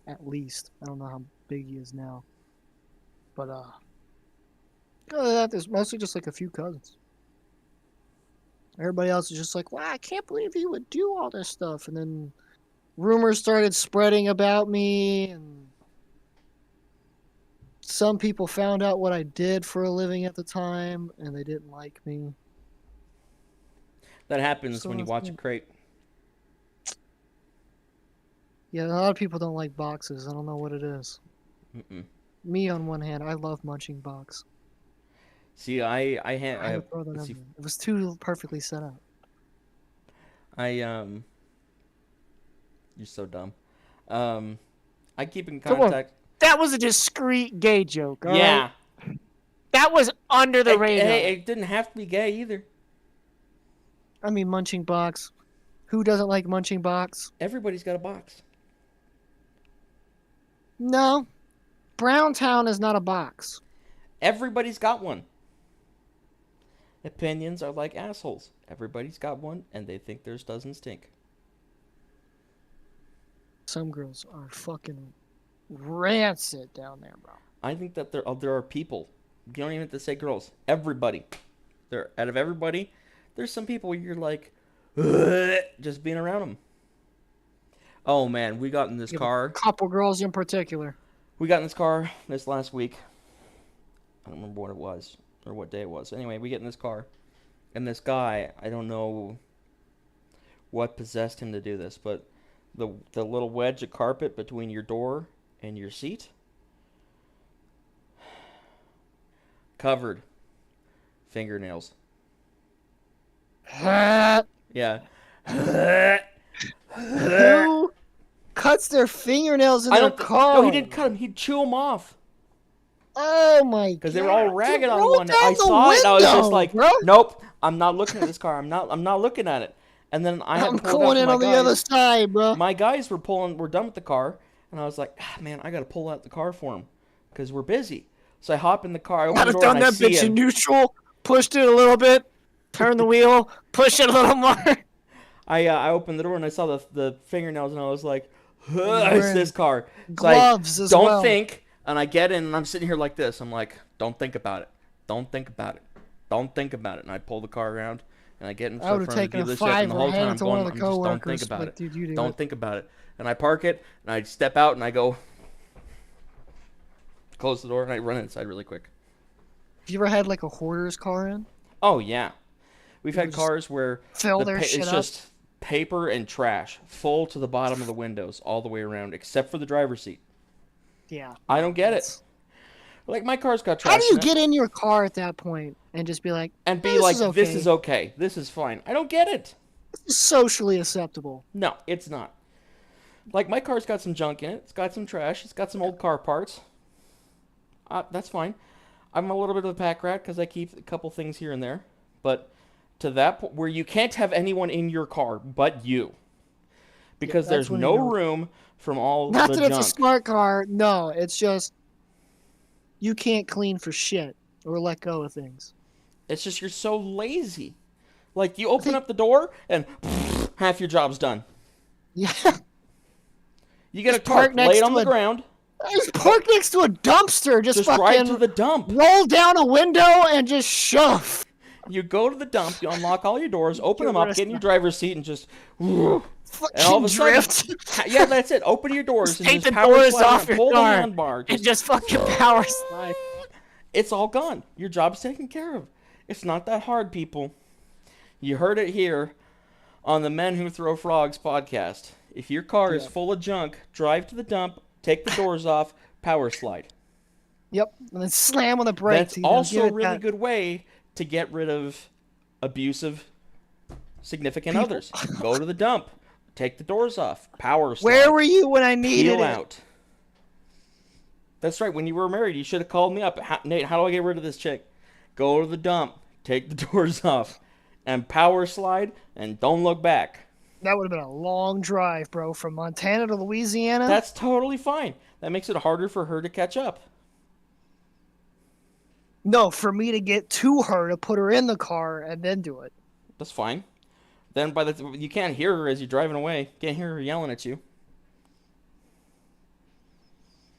at least. I don't know how big he is now, but other than that, there's mostly just like a few cousins. Everybody else is just like, wow, I can't believe he would do all this stuff. And then rumors started spreading about me, and some people found out what I did for a living at the time, and they didn't like me. That happens So when you it's watch a like- crate. Yeah, a lot of people don't like boxes. I don't know what it is. Mm-mm. Me, on one hand, I love munching box. See, I have would throw that let's in see, there. It was too perfectly set up. you're so dumb. I keep in Come on. contact. That was a discreet gay joke, all Yeah. right? That was under the Hey, radar. hey, it didn't have to be gay either. I mean, munching box. Who doesn't like munching box? Everybody's got a box. No. Browntown is not a box. Everybody's got one. Opinions are like assholes. Everybody's got one, and they think theirs doesn't stink. Some girls are fucking rancid down there, bro. I think that there are people. You don't even have to say girls. Everybody. They're out of everybody. There's some people you're like, just being around them. Oh man, we got in this You have a car. couple girls in particular. We got in this car this last week. I don't remember what it was or what day it was. Anyway, we get in this car, and this guy, I don't know what possessed him to do this, but the little wedge of carpet between your door and your seat covered fingernails. Yeah. Who cuts their fingernails in their car? No, he didn't cut them. He'd chew them off Oh my god! because they were all ragged on roll one. down I the saw it. And I was just window, like, bro. nope, I'm not looking at this car. I'm not looking at it. And then I had I'm pulled going out in my on the guys. other side, bro. My guys were done with the car, and I was like, man, I gotta pull out the car for him because we're busy. So I hop in the car, I open I'd the have door, done and I that see bitch in him. neutral, pushed it a little bit, turned the wheel, push it a little more. I opened the door and I saw the fingernails, and I was like, it's wearing this car. So gloves I as don't well. think, and I get in and I'm sitting here like this. I'm like, don't think about it. Don't think about it. Don't think about it. And I pull the car around and I get in I would front have of the taken a dealership, and the fiver, whole hand time it I'm to one going, of the I'm just don't think coworkers. about Like, it. dude, you do Don't it. think about it. And I park it and I step out and I go, close the door and I run inside really quick. Have you ever had like a hoarder's car in? Oh yeah, we've had just cars where fill their shit it's up? just paper and trash full to the bottom of the windows all the way around, except for the driver's seat. Yeah. I don't get it. That's- Like my car's got trash. How do you in it, get in your car at that point and just be like, and be this like, is okay. this is okay, this is fine? I don't get it. This is socially acceptable? No, it's not. Like my car's got some junk in it. It's got some trash. It's got some old car parts. That's fine. I'm a little bit of a pack rat because I keep a couple things here and there. But to that point where you can't have anyone in your car but you, because that's there's when no you know. room from all Not the that junk. it's a smart car. No, it's just you can't clean for shit or let go of things. It's just you're so lazy. Like you open up the door and half your job's done. Yeah. You get a Just park cart, next lay it on to the a- ground, Just park next to a dumpster. Just drive fucking to the dump. roll down a window and just shove. You go to the dump, you unlock all your doors, open Get them up, rid of get in your stuff. driver's seat, and just. Fucking And all of a sudden, drift. yeah, that's it. Open your doors and Take just the power doors slide off and your pull car the handbar. and just fucking power slide. It's all gone. Your job's taken care of. It's not that hard, people. You heard it here on the Men Who Throw Frogs podcast. If your car is Yeah. full of junk, drive to the dump, take the doors off, power slide. Yep, and then slam on the brakes. That's also a really good way to get rid of abusive significant People. others. Go to the dump, take the doors off, power slide. Where were you when I needed peel it? out. That's right. When you were married, you should have called me up. Nate, how do I get rid of this chick? Go to the dump, take the doors off, and power slide, and don't look back. That would have been a long drive, bro, from Montana to Louisiana. That's totally fine. That makes it harder for her to catch up. No, for me to get to her to put her in the car and then do it. That's fine. Then you can't hear her as you're driving away. Can't hear her yelling at you.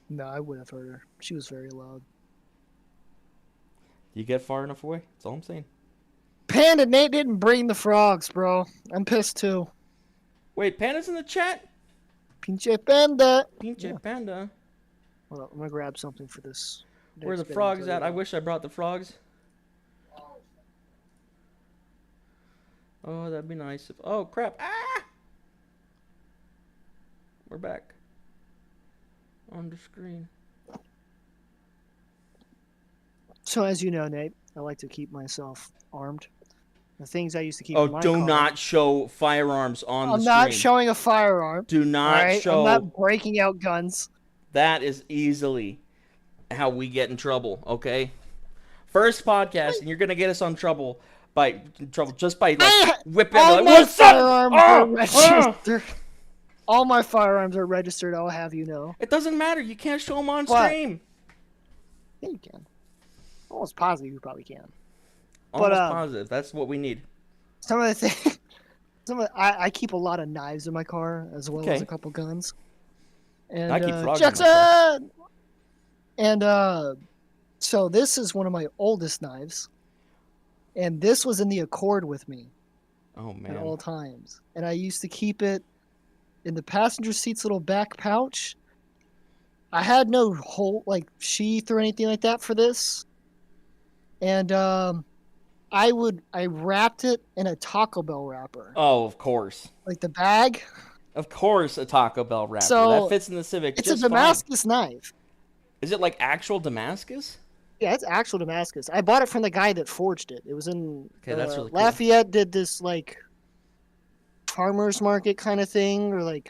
No, I would have heard her. She was very loud. You get far enough away. That's all I'm saying. Panda Nate didn't bring the frogs, bro. I'm pissed too. Wait, Panda's in the chat? Pinche Panda. Pinche Yeah. Panda. Hold on, I'm gonna grab something for this. Where are the next bit frogs until at? I you- wish I brought the frogs. Oh, that'd be nice. Oh, crap. Ah! We're back. On the screen. So as you know, Nate, I like to keep myself armed. The things I used to keep Oh, in my do car. not show firearms on I'm the not screen. showing a firearm. Do not Alright? show. I'm not breaking out guns. That is easily how we get in trouble, okay? First podcast, and you're gonna get us on trouble just by like whipping All like, my what's up? firearms Ah! are registered. All my firearms are registered. I'll have you know. It doesn't matter. You can't show them on What? stream. Yeah, you can. Almost positive you probably can. Almost positive. That's what we need. Some of the things. I keep a lot of knives in my car as well as Okay. a couple guns. And I keep frogs in my car. Jackson. And so this is one of my oldest knives. and this was in the Accord with me Oh at man. all times. And I used to keep it in the passenger seat's little back pouch. I had no whole like sheath or anything like that for this, and I wrapped it in a Taco Bell wrapper, Oh, of course. like the bag. Of course, a Taco Bell wrapper. That So fits in the Civic it's a just fine. Damascus knife. Is it like actual Damascus? Yeah, it's actual Damascus. I bought it from the guy that forged it. It was in Okay, that's really cool. Lafayette. Did this like farmers market kind of thing, or like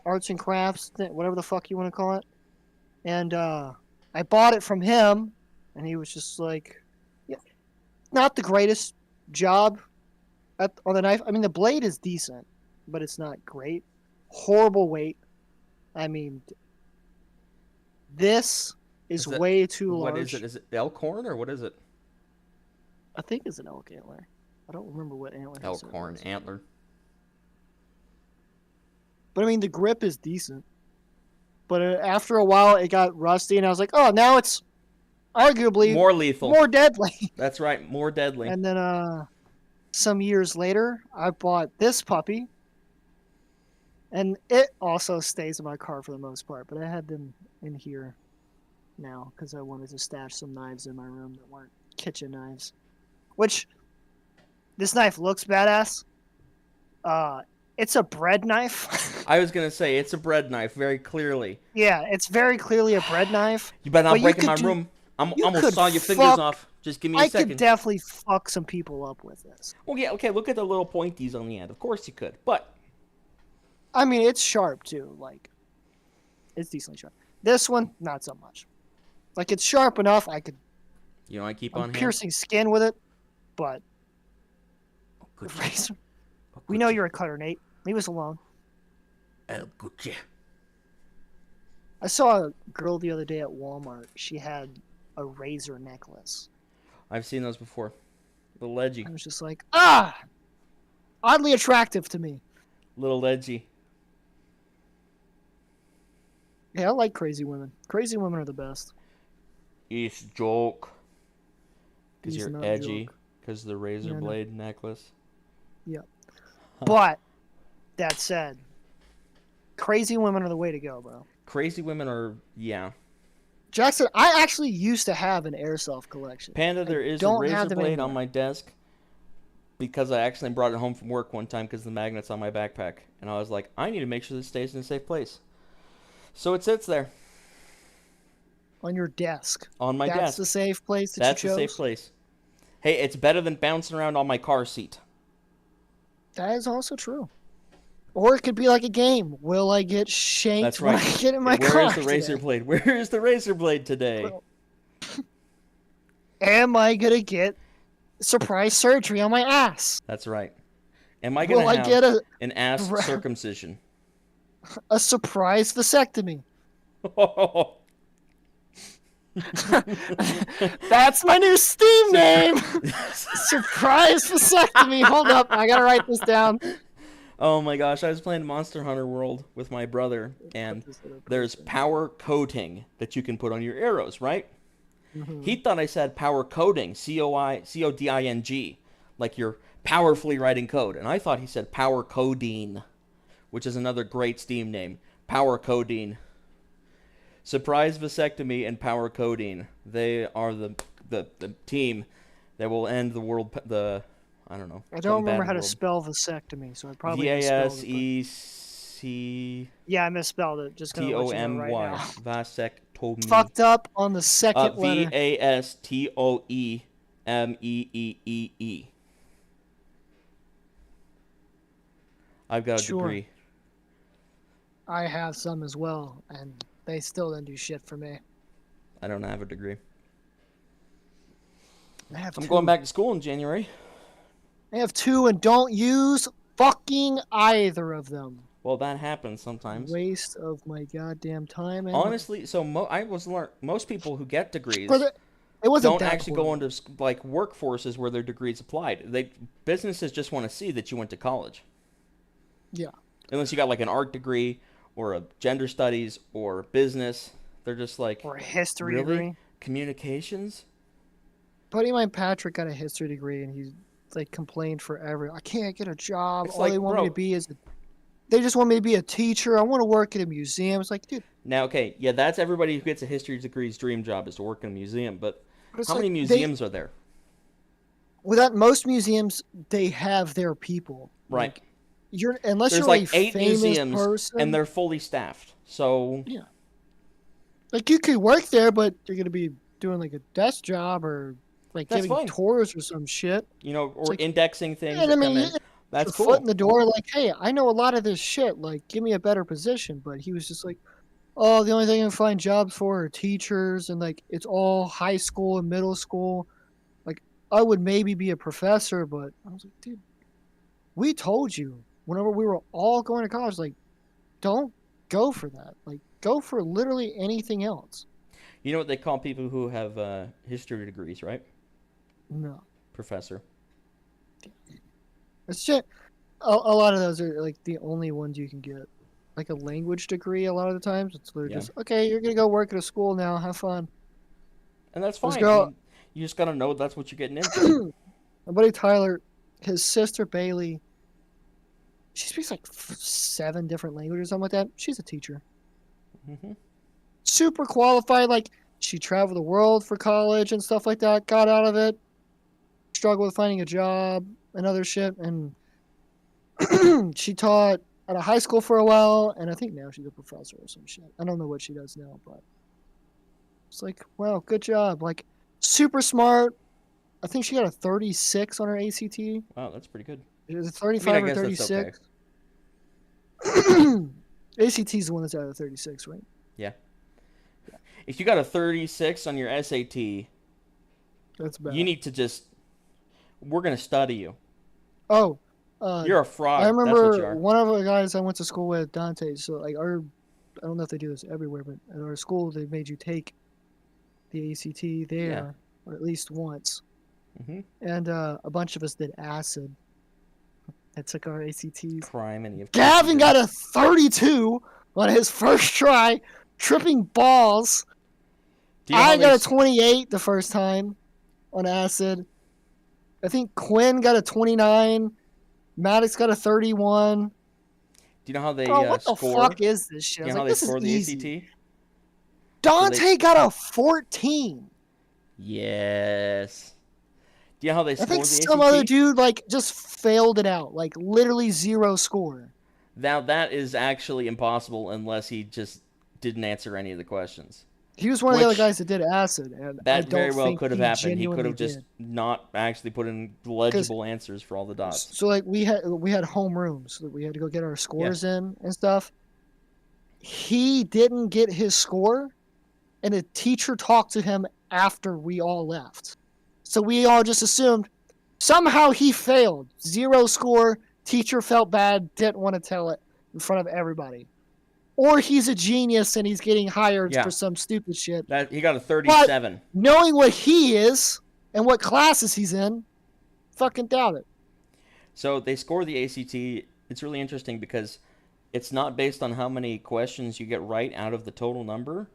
arts and crafts, whatever the fuck you want to call it. And I bought it from him, and he was just like, yeah, not the greatest job on the knife. I mean, the blade is decent, but it's not great. Horrible weight. I mean, this is way too large. What is it? Is it Elkhorn or what is it? I think it's an elk antler. I don't remember what antler. Elkhorn antler. But I mean, the grip is decent. But after a while, it got rusty, and I was like, oh, now it's arguably more lethal, more deadly. That's right, more deadly. And then some years later, I bought this puppy, and it also stays in my car for the most part. But I had them in here now because I wanted to stash some knives in my room that weren't kitchen knives. Which, this knife looks badass. It's a bread knife. I was gonna say it's a bread knife, very clearly. Yeah, it's very clearly a bread knife. You better not break in my room. I'm almost saw your fingers off. Just give me a second. I could definitely fuck some people up with this. Well, yeah, okay. Look at the little pointies on the end. Of course you could, but I mean, it's sharp too. Like, it's decently sharp. This one, not so much. Like, it's sharp enough. I could. You know, I keep on piercing skin with it, but. Oh, razor. Oh, we know you're a cutter, Nate. Leave us alone. Oh, good. I saw a girl the other day at Walmart. She had a razor necklace. I've seen those before. Little edgy. I was just like, oddly attractive to me. Little edgy. Yeah, I like crazy women. Crazy women are the best. It's a joke. Because you're edgy. Because of the razor blade necklace. Yep. But, that said, crazy women are the way to go, bro. Crazy women are, yeah. Jackson, I actually used to have an airsoft collection. Panda, there is a razor blade on my desk because I accidentally brought it home from work one time because the magnet's on my backpack. And I was like, I need to make sure this stays in a safe place. So it sits there. On your desk. On my desk. That's the safe place that you chose? That's the safe place. Hey, it's better than bouncing around on my car seat. That is also true. Or it could be like a game. Will I get shanked That's right. when I get in my car? Where is the razor blade? Where is the razor blade today? Am I going to get surprise surgery on my ass? That's right. Am I going to have an ass circumcision? A surprise vasectomy. That's my new Steam name. Surprise vasectomy. Hold up. I got to write this down. Oh my gosh, I was playing Monster Hunter World with my brother, and there's power coating that you can put on your arrows, right? Mm-hmm. He thought I said power coding, C-O-D-I-N-G, like you're powerfully writing code. And I thought he said power codeine, which is another great Steam name, power codeine. Surprise vasectomy and power codeine. They are the team that will end the world, I don't know. I don't remember how to spell vasectomy, so I probably V-A-S-E-C... Yeah, I misspelled it. Just gonna let you know right now. Vasectomy. Fucked up on the second letter. V-A-S-T-O-E-M-E-E-E-E. I've got a degree. I have some as well, and they still didn't do shit for me. I don't have a degree. I'm going back to school in January. I have 2 and don't use fucking either of them. Well, that happens sometimes. Waste of my goddamn time. Honestly, so most people who get degrees don't actually go into like workforces where their degrees applied. Businesses just want to see that you went to college. Yeah. Unless you got like an art degree or a gender studies or business, they're just like or a history degree. Communications. buddy of mine, Patrick, got a history degree, and he like complained forever. I can't get a job. It's All they like, want me bro. to be is they just want me to be a teacher. I want to work at a museum. It's like, dude, Now, okay, yeah, that's everybody who gets a history degree's dream job is to work in a museum. But but it's how many like they museums are there? without most museums, they have their people. Right. Like you're unless There's you're a like 8 famous museums, and person. they're fully staffed. So Yeah. Like you could work there, but you're gonna be doing like a desk job or like that's giving fine. tours or some shit. It's Or like, indexing things and I that come mean, in. you That's your foot in cool. the door, like, hey, I know a lot of this shit. Like, give me a better position. But he was just like, oh, the only thing I can find jobs for are teachers, and like it's all high school and middle school. Like, I would maybe be a professor, but I was like, dude, we told you whenever we were all going to college, like, don't go for that. Like, go for literally anything else. You know what they call people who have history degrees, right? No, Professor. it's just a lot of those are like the only ones you can get. Like a language degree, a lot of the times it's literally Yeah. just okay. You're gonna go work at a school now. Have fun. And that's This fine. I girl, mean, you just gotta know that's what you're getting into. my buddy Tyler, his sister Bailey, she speaks like 7 different languages, something like that. She's a teacher. Hmm. Super qualified. Like she traveled the world for college and stuff like that. Got out of it. Struggled with finding a job and other shit. And she taught at a high school for a while. And I think now she's a professor or some shit. I don't know what she does now, but it's like, wow, good job. Like super smart. I think she got a 36 on her ACT. Wow, that's pretty good. Is it I mean, I 35 or guess that's okay. 36? ACT's the one that's out of 36, right? Yeah. If you got a 36 on your SAT, That's bad. you need to just. We're gonna study you. Oh, You're a I fraud. That's what you remember are. one of the guys I went to school with, Dante. So like I don't know if they do this everywhere, but at our school they made you take the ACT Yeah. there, or at least once. Hmm. And a bunch of us did acid. I took our ACTs. Crime, and you. Gavin got a 32 on his first try, tripping balls. Do you know how I they got a s- 28 the first time on acid. I think Quinn got a 29. Maddox got a 31. Do you know how they Bro, what the score? fuck is this shit? Do I you was know how like, they this is score the easy. ACT? Dante got a 14. Yes. Do you know how they I score think the some ACT? other dude like just failed it out, like literally 0 score. Now that is actually impossible unless he just didn't answer any of the questions. He was one of the other Which guys that did acid, and I that very don't well think could have he happened. He could genuinely have just did. not actually put in Because legible answers for all the dots. so like we had homeroom, so that we had to go get our Yeah. scores in and stuff. He didn't get his score, and a teacher talked to him after we all left. So we all just assumed somehow he failed. 0 score. Teacher felt bad, didn't want to tell it in front of everybody. Or he's a genius and he's getting hired Yeah. for some stupid shit. That he got a But 37. knowing what he is and what classes he's in, fucking doubt it. So they score the ACT. It's really interesting because it's not based on how many questions you get right out of the total number.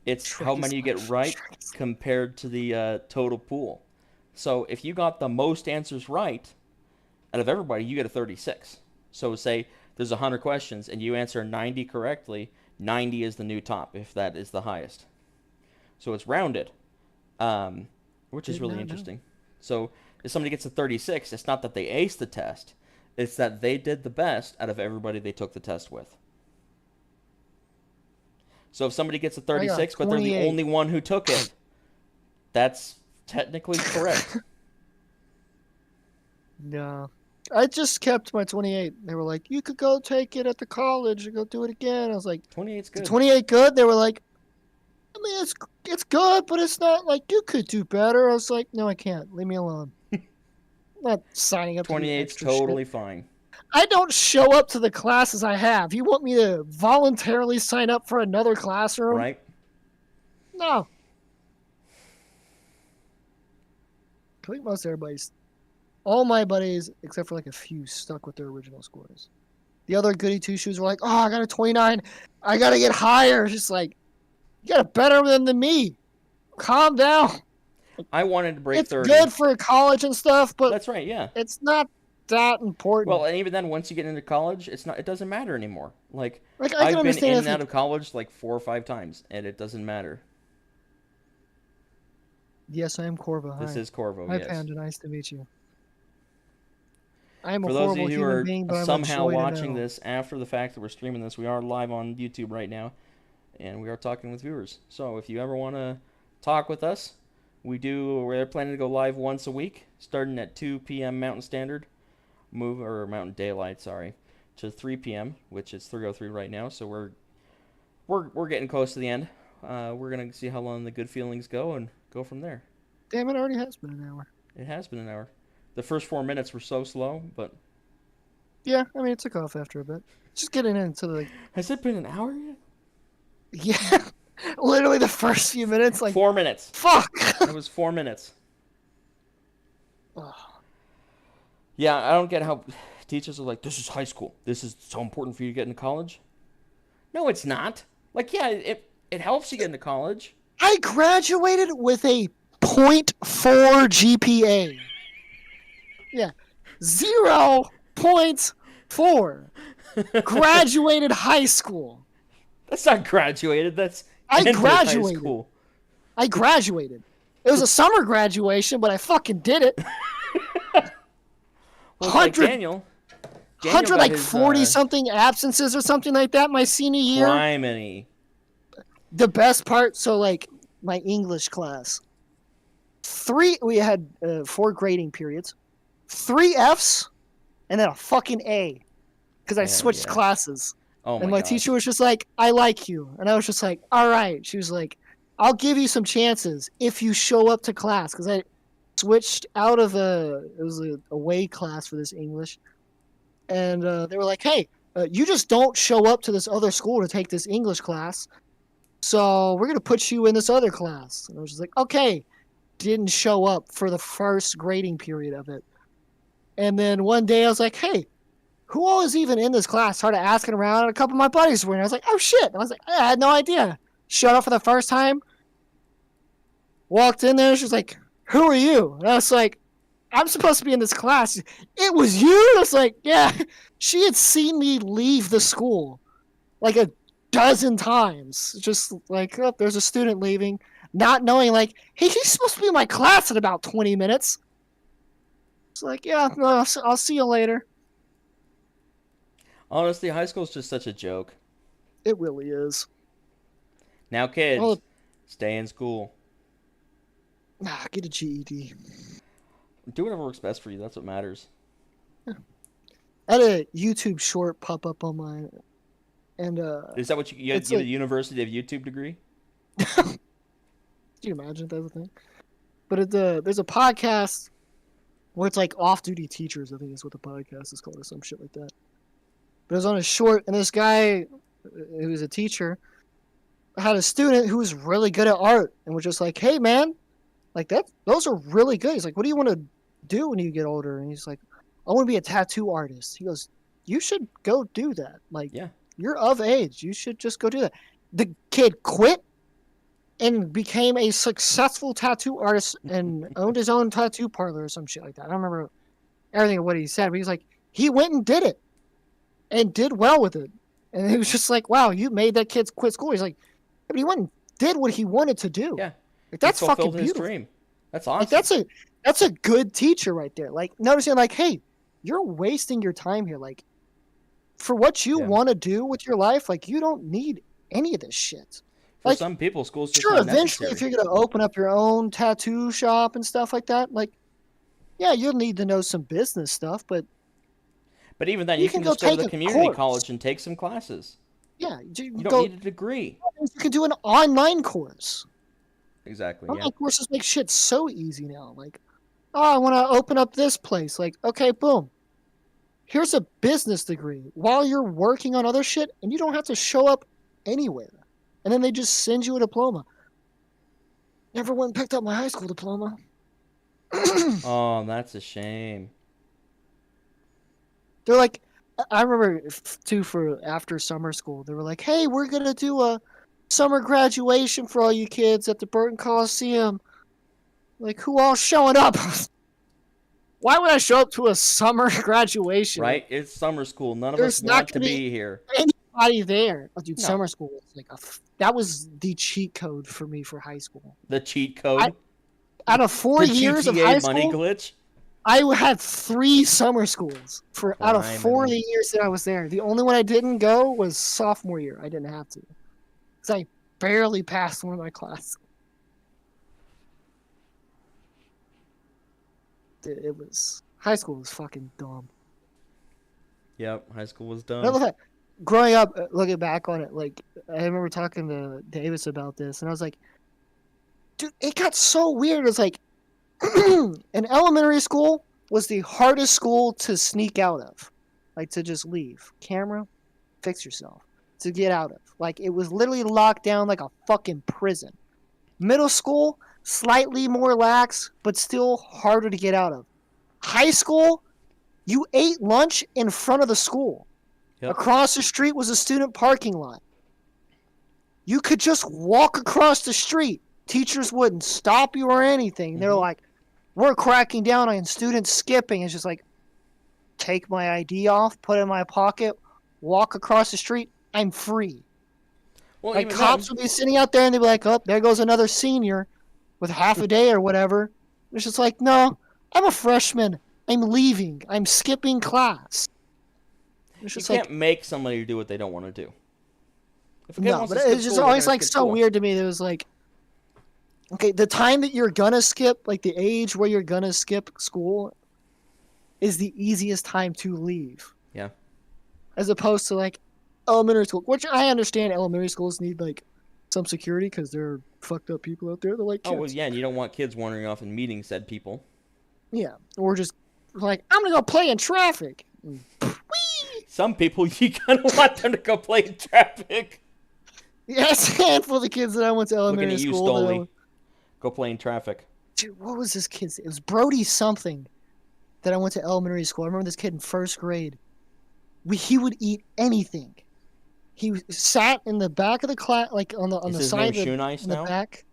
It's how many you get right compared to the total pool. So if you got the most answers right out of everybody, you get a 36. So say there's 100 questions and you answer 90 correctly, 90 is the new top if that is the highest. So it's rounded, which is Did really not know. interesting. So if somebody gets a 36, it's not that they aced the test, it's that they did the best out of everybody they took the test with. So if somebody gets a I got 36, but they're the 28. only one who took it, that's technically correct. No. I just kept my 28. They were like, you could go take it at the college and go do it again. I was like, 28's is good. 28 good? They were like, I mean, it's good, but it's not like you could do better. I was like, no, I can't. Leave me alone. I'm not signing up to do 28's extra totally shit. fine. I don't show up to the classes I have. You want me to voluntarily sign up for another classroom? Right? No. I think most everybody's, all my buddies, except for like a few, stuck with their original scores. The other goody two shoes were like, oh, I got a 29. I got to get higher. It's just like, you got it better than me. Calm down. I wanted to break It's 30. good for college and stuff, but That's right, yeah. it's not that important. Well, and even then, once you get into college, it's not. It doesn't matter anymore. Like Like I can I've been understand in if and out like, of college like 4 or 5 times, and it doesn't matter. yes, I am Corva. This Hi. is Corvo, Hi, yes. Panda. Nice to meet you. I am a For those of horrible you who human are being, but I'm a somehow joy to watching know. this after the fact that we're streaming this, we are live on YouTube right now, and we are talking with viewers. So if you ever want to talk with us, we're planning to go live once a week, starting at 2 p.m. Mountain Standard, or Mountain Daylight, sorry, to 3 p.m., which is 3:03 right now. So we're getting close to the end. We're gonna see how long the good feelings go and go from there. Damn, it already has been an hour. It has been an hour. The first 4 minutes were so slow, but Yeah, I mean it took off after a bit. Just getting into the has it been an hour yet? yeah, literally the first few minutes, like 4 minutes. fuck. It was 4 minutes. Yeah, I don't get how teachers are like, this is high school. This is so important for you to get into college. No, it's not. Like, yeah, it helps you get into college. I graduated with a .4 GPA. Yeah, 0.4. Graduated high school. That's not graduated. That's I ended high graduated. school. I graduated. It was a summer graduation, but I fucking did it. Well, it's like 100 Daniel 100 got like his, 40 something absences or something like that my senior year. Criminy. The best part, so like my English class, we had 4 grading periods, 3 Fs, and then a fucking A, because I Hell switched yeah. classes. Oh And my my god. teacher was just like, I like you. And I was just like, all right. She was like, I'll give you some chances if you show up to class. Because I switched out of it was a away class for this English. And they were like, hey, you just don't show up to this other school to take this English class. So we're going to put you in this other class. And I was just like, okay. Didn't show up for the first grading period of it. And then one day I was like, hey, who all is even in this class? Started asking around, and a couple of my buddies were in. I was like, oh shit. And I was like, I had no idea. Showed up for the first time. Walked in there. She was like, who are you? And I was like, I'm supposed to be in this class. It was you? I was like, yeah. She had seen me leave the school like a dozen times. Just like, oh, there's a student leaving. Not knowing, like, hey, he's supposed to be in my class in about 20 minutes. It's like, yeah, no, I'll see you later. Honestly, high school is just such a joke. It really is. Now, kids, Well, stay in school. get a GED. Do whatever works best for you. That's what matters. I had a YouTube short pop up on mine, and Is that what you it's get a like, University of YouTube degree? can you imagine that thing? But there's a podcast where it's like off-duty teachers. I think is what the podcast is called, or some shit like that. But it was on a short, and this guy who was a teacher had a student who was really good at art, and was just like, "Hey, man, like those are really good." He's like, "What do you want to do when you get older?" And he's like, "I want to be a tattoo artist." He goes, "You should go do that. Like, Yeah. you're of age. You should just go do that." The kid quit and became a successful tattoo artist and owned his own tattoo parlor or some shit like that. I don't remember everything of what he said, but he's like, he went and did it and did well with it. And he was just like, wow, you made that kid quit school. He's like, but he went and did what he wanted to do. Yeah. Like, that's He fucking fulfilled his beautiful. dream. That's Like awesome. that's a good teacher right there. Like noticing like, hey, you're wasting your time here. Like for what you Yeah. want to do with your life, like you don't need any of this shit. For Like, some people, school's just sure, not eventually, necessary. if you're gonna open up your own tattoo shop and stuff like that, like, yeah, you'll need to know some business stuff, but But even then, you you can can go just go to take the a community course. college and take some classes. Yeah, You don't need a degree. You can do an online course. Exactly. Yeah. Online courses make shit so easy now. Like, oh, I want to open up this place. Like, okay, boom. Here's a business degree while you're working on other shit, and you don't have to show up anywhere. And then they just send you a diploma. Never went and picked up my high school diploma. Oh, that's a shame. They're like, I remember too for after summer school, they were like, hey, we're going to do a summer graduation for all you kids at the Burton Coliseum. Like, who all showing up? Why would I show up to a summer graduation? Right? It's summer school. None of us There's not want to gonna be be here. anybody there. Oh, dude, No. summer school was like that was the cheat code for me for high school. The cheat code. Out of 4 The years of GTA high money school, glitch. I had 3 summer schools for out of 4 of Criminy. the years that I was there. The only one I didn't go was sophomore year. I didn't have to, because I barely passed one of my classes. Dude, it was high school was fucking dumb. Yep, high school was I love done. that. Growing up, looking back on it, like I remember talking to Davis about this, and I was like, dude, it got so weird. It's like in elementary school was the hardest school to sneak out of, like to just leave. Camera, fix yourself, to get out of. Like it was literally locked down like a fucking prison. Middle school, slightly more lax, but still harder to get out of. High school, you ate lunch in front of the school. Yep. Across the street was a student parking lot. You could just walk across the street. Teachers wouldn't stop you or anything. They're Mhm. like, we're cracking down on students skipping. It's just like, take my ID off, put it in my pocket, walk across the street. I'm free. Well, Like even cops then, would be sitting out there and they'd be like, oh, there goes another senior with half a day or whatever. It's just like, no, I'm a freshman. I'm leaving. I'm skipping class. It's you just can't like, make somebody do what they don't want to do. If a kid no, wants but to skip it's just school, they're always gonna like skip so school. weird to me. That it was like, okay, the time that you're gonna skip, like the age where you're gonna skip school, is the easiest time to leave. Yeah. As opposed to like elementary school, which I understand elementary schools need like some security because there are fucked up people out there that like kids. Oh well, yeah, and you don't want kids wandering off and meeting said people. Yeah, or just like I'm gonna go play in traffic. Some people you kind of want them to go play in traffic. Yes, a handful of the kids that I went to Looking elementary at you, school. that I Stoli. went- Go play in traffic. Dude, what was this kid's? It was Brody something that I went to elementary school. I remember this kid in first grade. He would eat anything. He sat in the back of the class, like on Is the his side name of Shoe Nice in the now? back.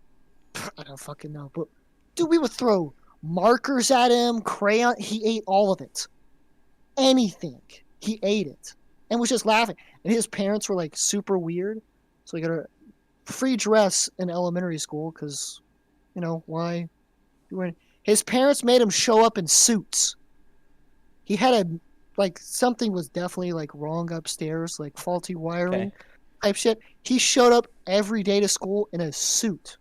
I don't fucking know, but dude, we would throw markers at him, crayon. He ate all of it. Anything, he ate it, and was just laughing. And his parents were like super weird, so he got a free dress in elementary school because, you know, why? His parents made him show up in suits. He had a like something was definitely like wrong upstairs, like faulty wiring Okay. type shit. He showed up every day to school in a suit.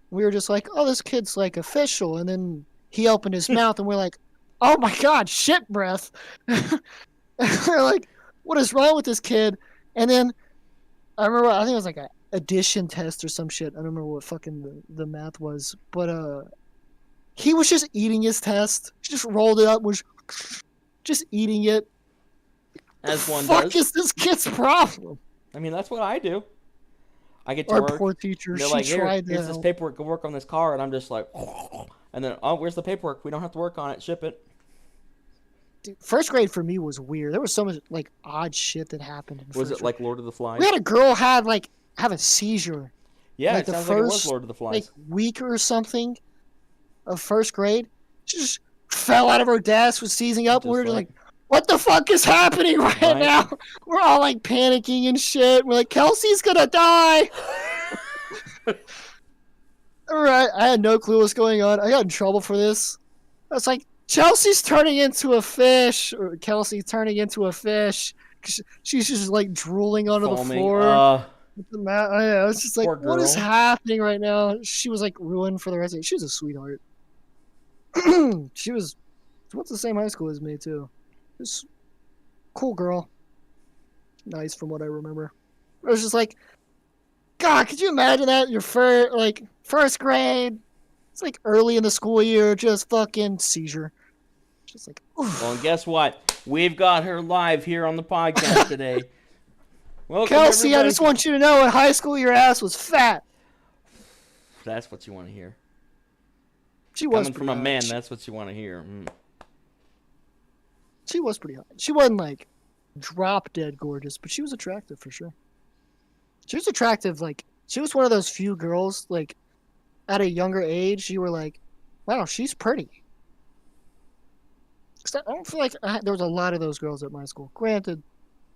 We were just like, oh, this kid's like official. And then he opened his mouth and we're like, oh my God, shit breath. We're like, what is wrong with this kid? And then I remember, I think it was like a addition test or some shit. I don't remember what fucking the math was. But he was just eating his test. He just rolled it up, was just eating it. As one Fuck does. is this kid's problem? I mean, that's what I do. I get to Our work. poor teacher, They're she like, tried here's to this help. paperwork. Go work on this car, and I'm just like, and then oh, where's the paperwork? We don't have to work on it. Ship it. Dude, first grade for me was weird. There was so much like odd shit that happened in Was first it grade. like Lord of the Flies? We had a girl have a seizure Yeah, like it the sounds like it was first, Lord of the Flies. like week or something of first grade. She just fell out of her desk, was seizing up. Just We were like, what the fuck is happening right now? We're all like panicking and shit. We're like, Kelsey's gonna die. All right, I had no clue what's going on. I got in trouble for this. I was like, Chelsea's turning into a fish, or Kelsey turning into a fish. She's just like drooling onto the foaming. floor. With the mat. I was just like, Poor what is girl. happening right now? She was like ruined for the rest of it. She was a sweetheart. She went to the same high school as me too. Just cool girl. Nice from what I remember. I was just like, God, could you imagine that? Your first grade. It's like early in the school year, just fucking seizure. Just like, oof. Well, and guess what? We've got her live here on the podcast today. Welcome, Kelsey, everybody. I just want you to know in high school your ass was fat. That's what you want to hear. She was Coming from pretty a hot. man, that's what you want to hear. She was pretty hot. She wasn't like drop dead gorgeous, but she was attractive for sure. She was attractive. Like she was one of those few girls. Like at a younger age you were like, wow, she's pretty. 'Cause I don't feel like there was a lot of those girls at my school. Granted,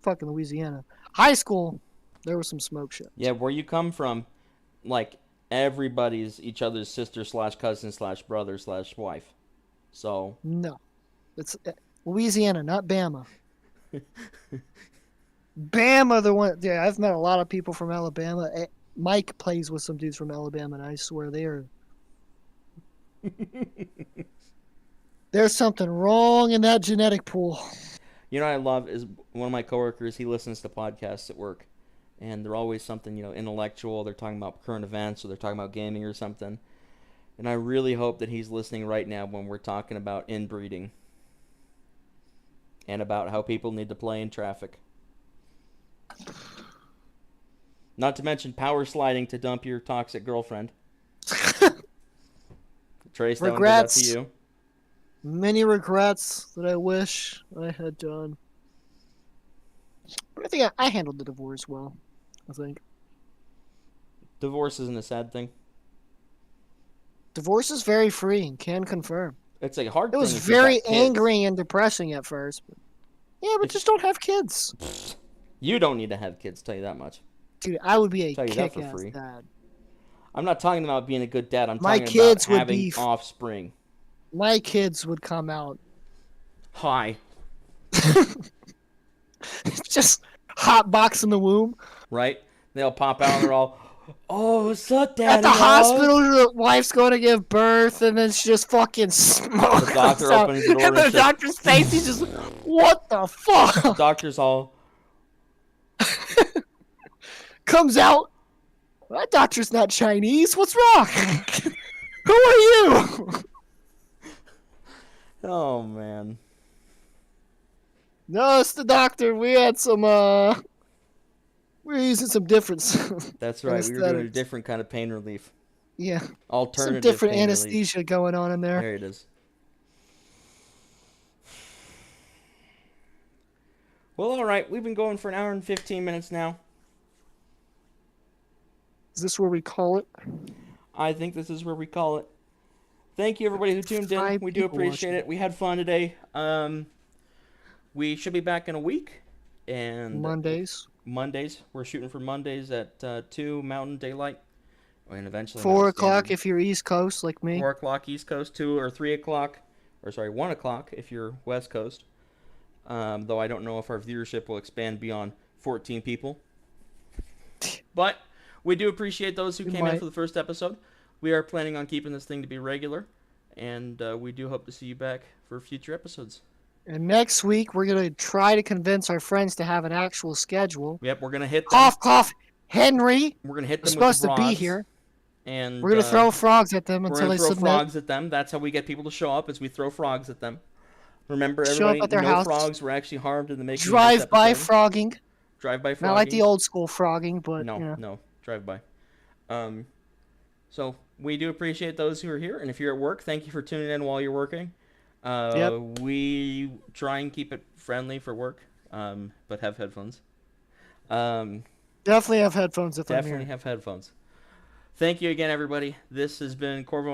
fucking Louisiana. High school, there was some smoke shows. Yeah, where you come from, like everybody's each other's sister slash cousin slash brother slash wife. So No, it's Louisiana, not Bama. Bama, the one. Yeah, I've met a lot of people from Alabama. Mike plays with some dudes from Alabama, and I swear they are. There's something wrong in that genetic pool. you know what I love is one of my coworkers. He listens to podcasts at work, and they're always something intellectual. They're talking about current events or they're talking about gaming or something. And I really hope that he's listening right now when we're talking about inbreeding and about how people need to play in traffic. Not to mention power sliding to dump your toxic girlfriend. Trace, that one goes out to you. Many regrets that I wish I had done. But I think I handled the divorce well, I think. Divorce isn't a sad thing. Divorce is very freeing, can confirm. It's a hard It thing. was if you've got very kids. angry and depressing at first. But yeah, but just don't have kids. You don't need to have kids, tell you that much. Dude, I would be a Tell you that for kick-ass free. dad. I'm not talking about being a good dad. I'm My talking kids about would having be offspring. My kids would come out Hi. just hot box in the womb. Right? They'll pop out and they're all, oh, what's up, Daddy? At the hospital, the wife's going to give birth, and then she just fucking smokes. The doctor opens the door and and the shit. doctor's face, he's just, what the fuck? The doctor's all, Comes out, that doctor's not Chinese. What's wrong? Who are you? oh, man. No, it's the doctor. We had some, we're using some difference. That's right. We were doing a Anesthetics. different kind of pain relief. Yeah, some Alternative different pain relief. anesthesia going on in there. There it is. Well, all right. We've been going for an hour and 15 minutes now. Is this where we call it? I think this is where we call it. Thank you, everybody who tuned in. 5 We do people appreciate watching. it. We had fun today. We should be back in a week. And Mondays. Mondays. We're shooting for Mondays at 2 Mountain Daylight. And eventually 4 Mountain o'clock Standard. if you're East Coast like me. 4 o'clock East Coast, 2 or 3 o'clock. Or sorry, 1 o'clock if you're West Coast. Though I don't know if our viewership will expand beyond 14 people. But we do appreciate those who We came in might. for the first episode. We are planning on keeping this thing to be regular. And we do hope to see you back for future episodes. And next week, we're going to try to convince our friends to have an actual schedule. Yep, we're going to hit them. Cough, cough. Henry We're going to hit is them with supposed to be rods, here. And We're going to throw frogs at them we're until going they to throw submit. frogs at them. That's how we get people to show up, is we throw frogs at them. Remember, Show up everybody, at their no house. frogs were actually harmed in the making Drive-by of this episode. frogging. Drive-by frogging. Not like the old school frogging, but, No, you know. no, drive-by. So we do appreciate those who are here, and if you're at work, thank you for tuning in while you're working. Yep. We try and keep it friendly for work, but have headphones. Definitely have headphones if I'm Definitely here. have headphones. Thank you again, everybody. This has been Corvo and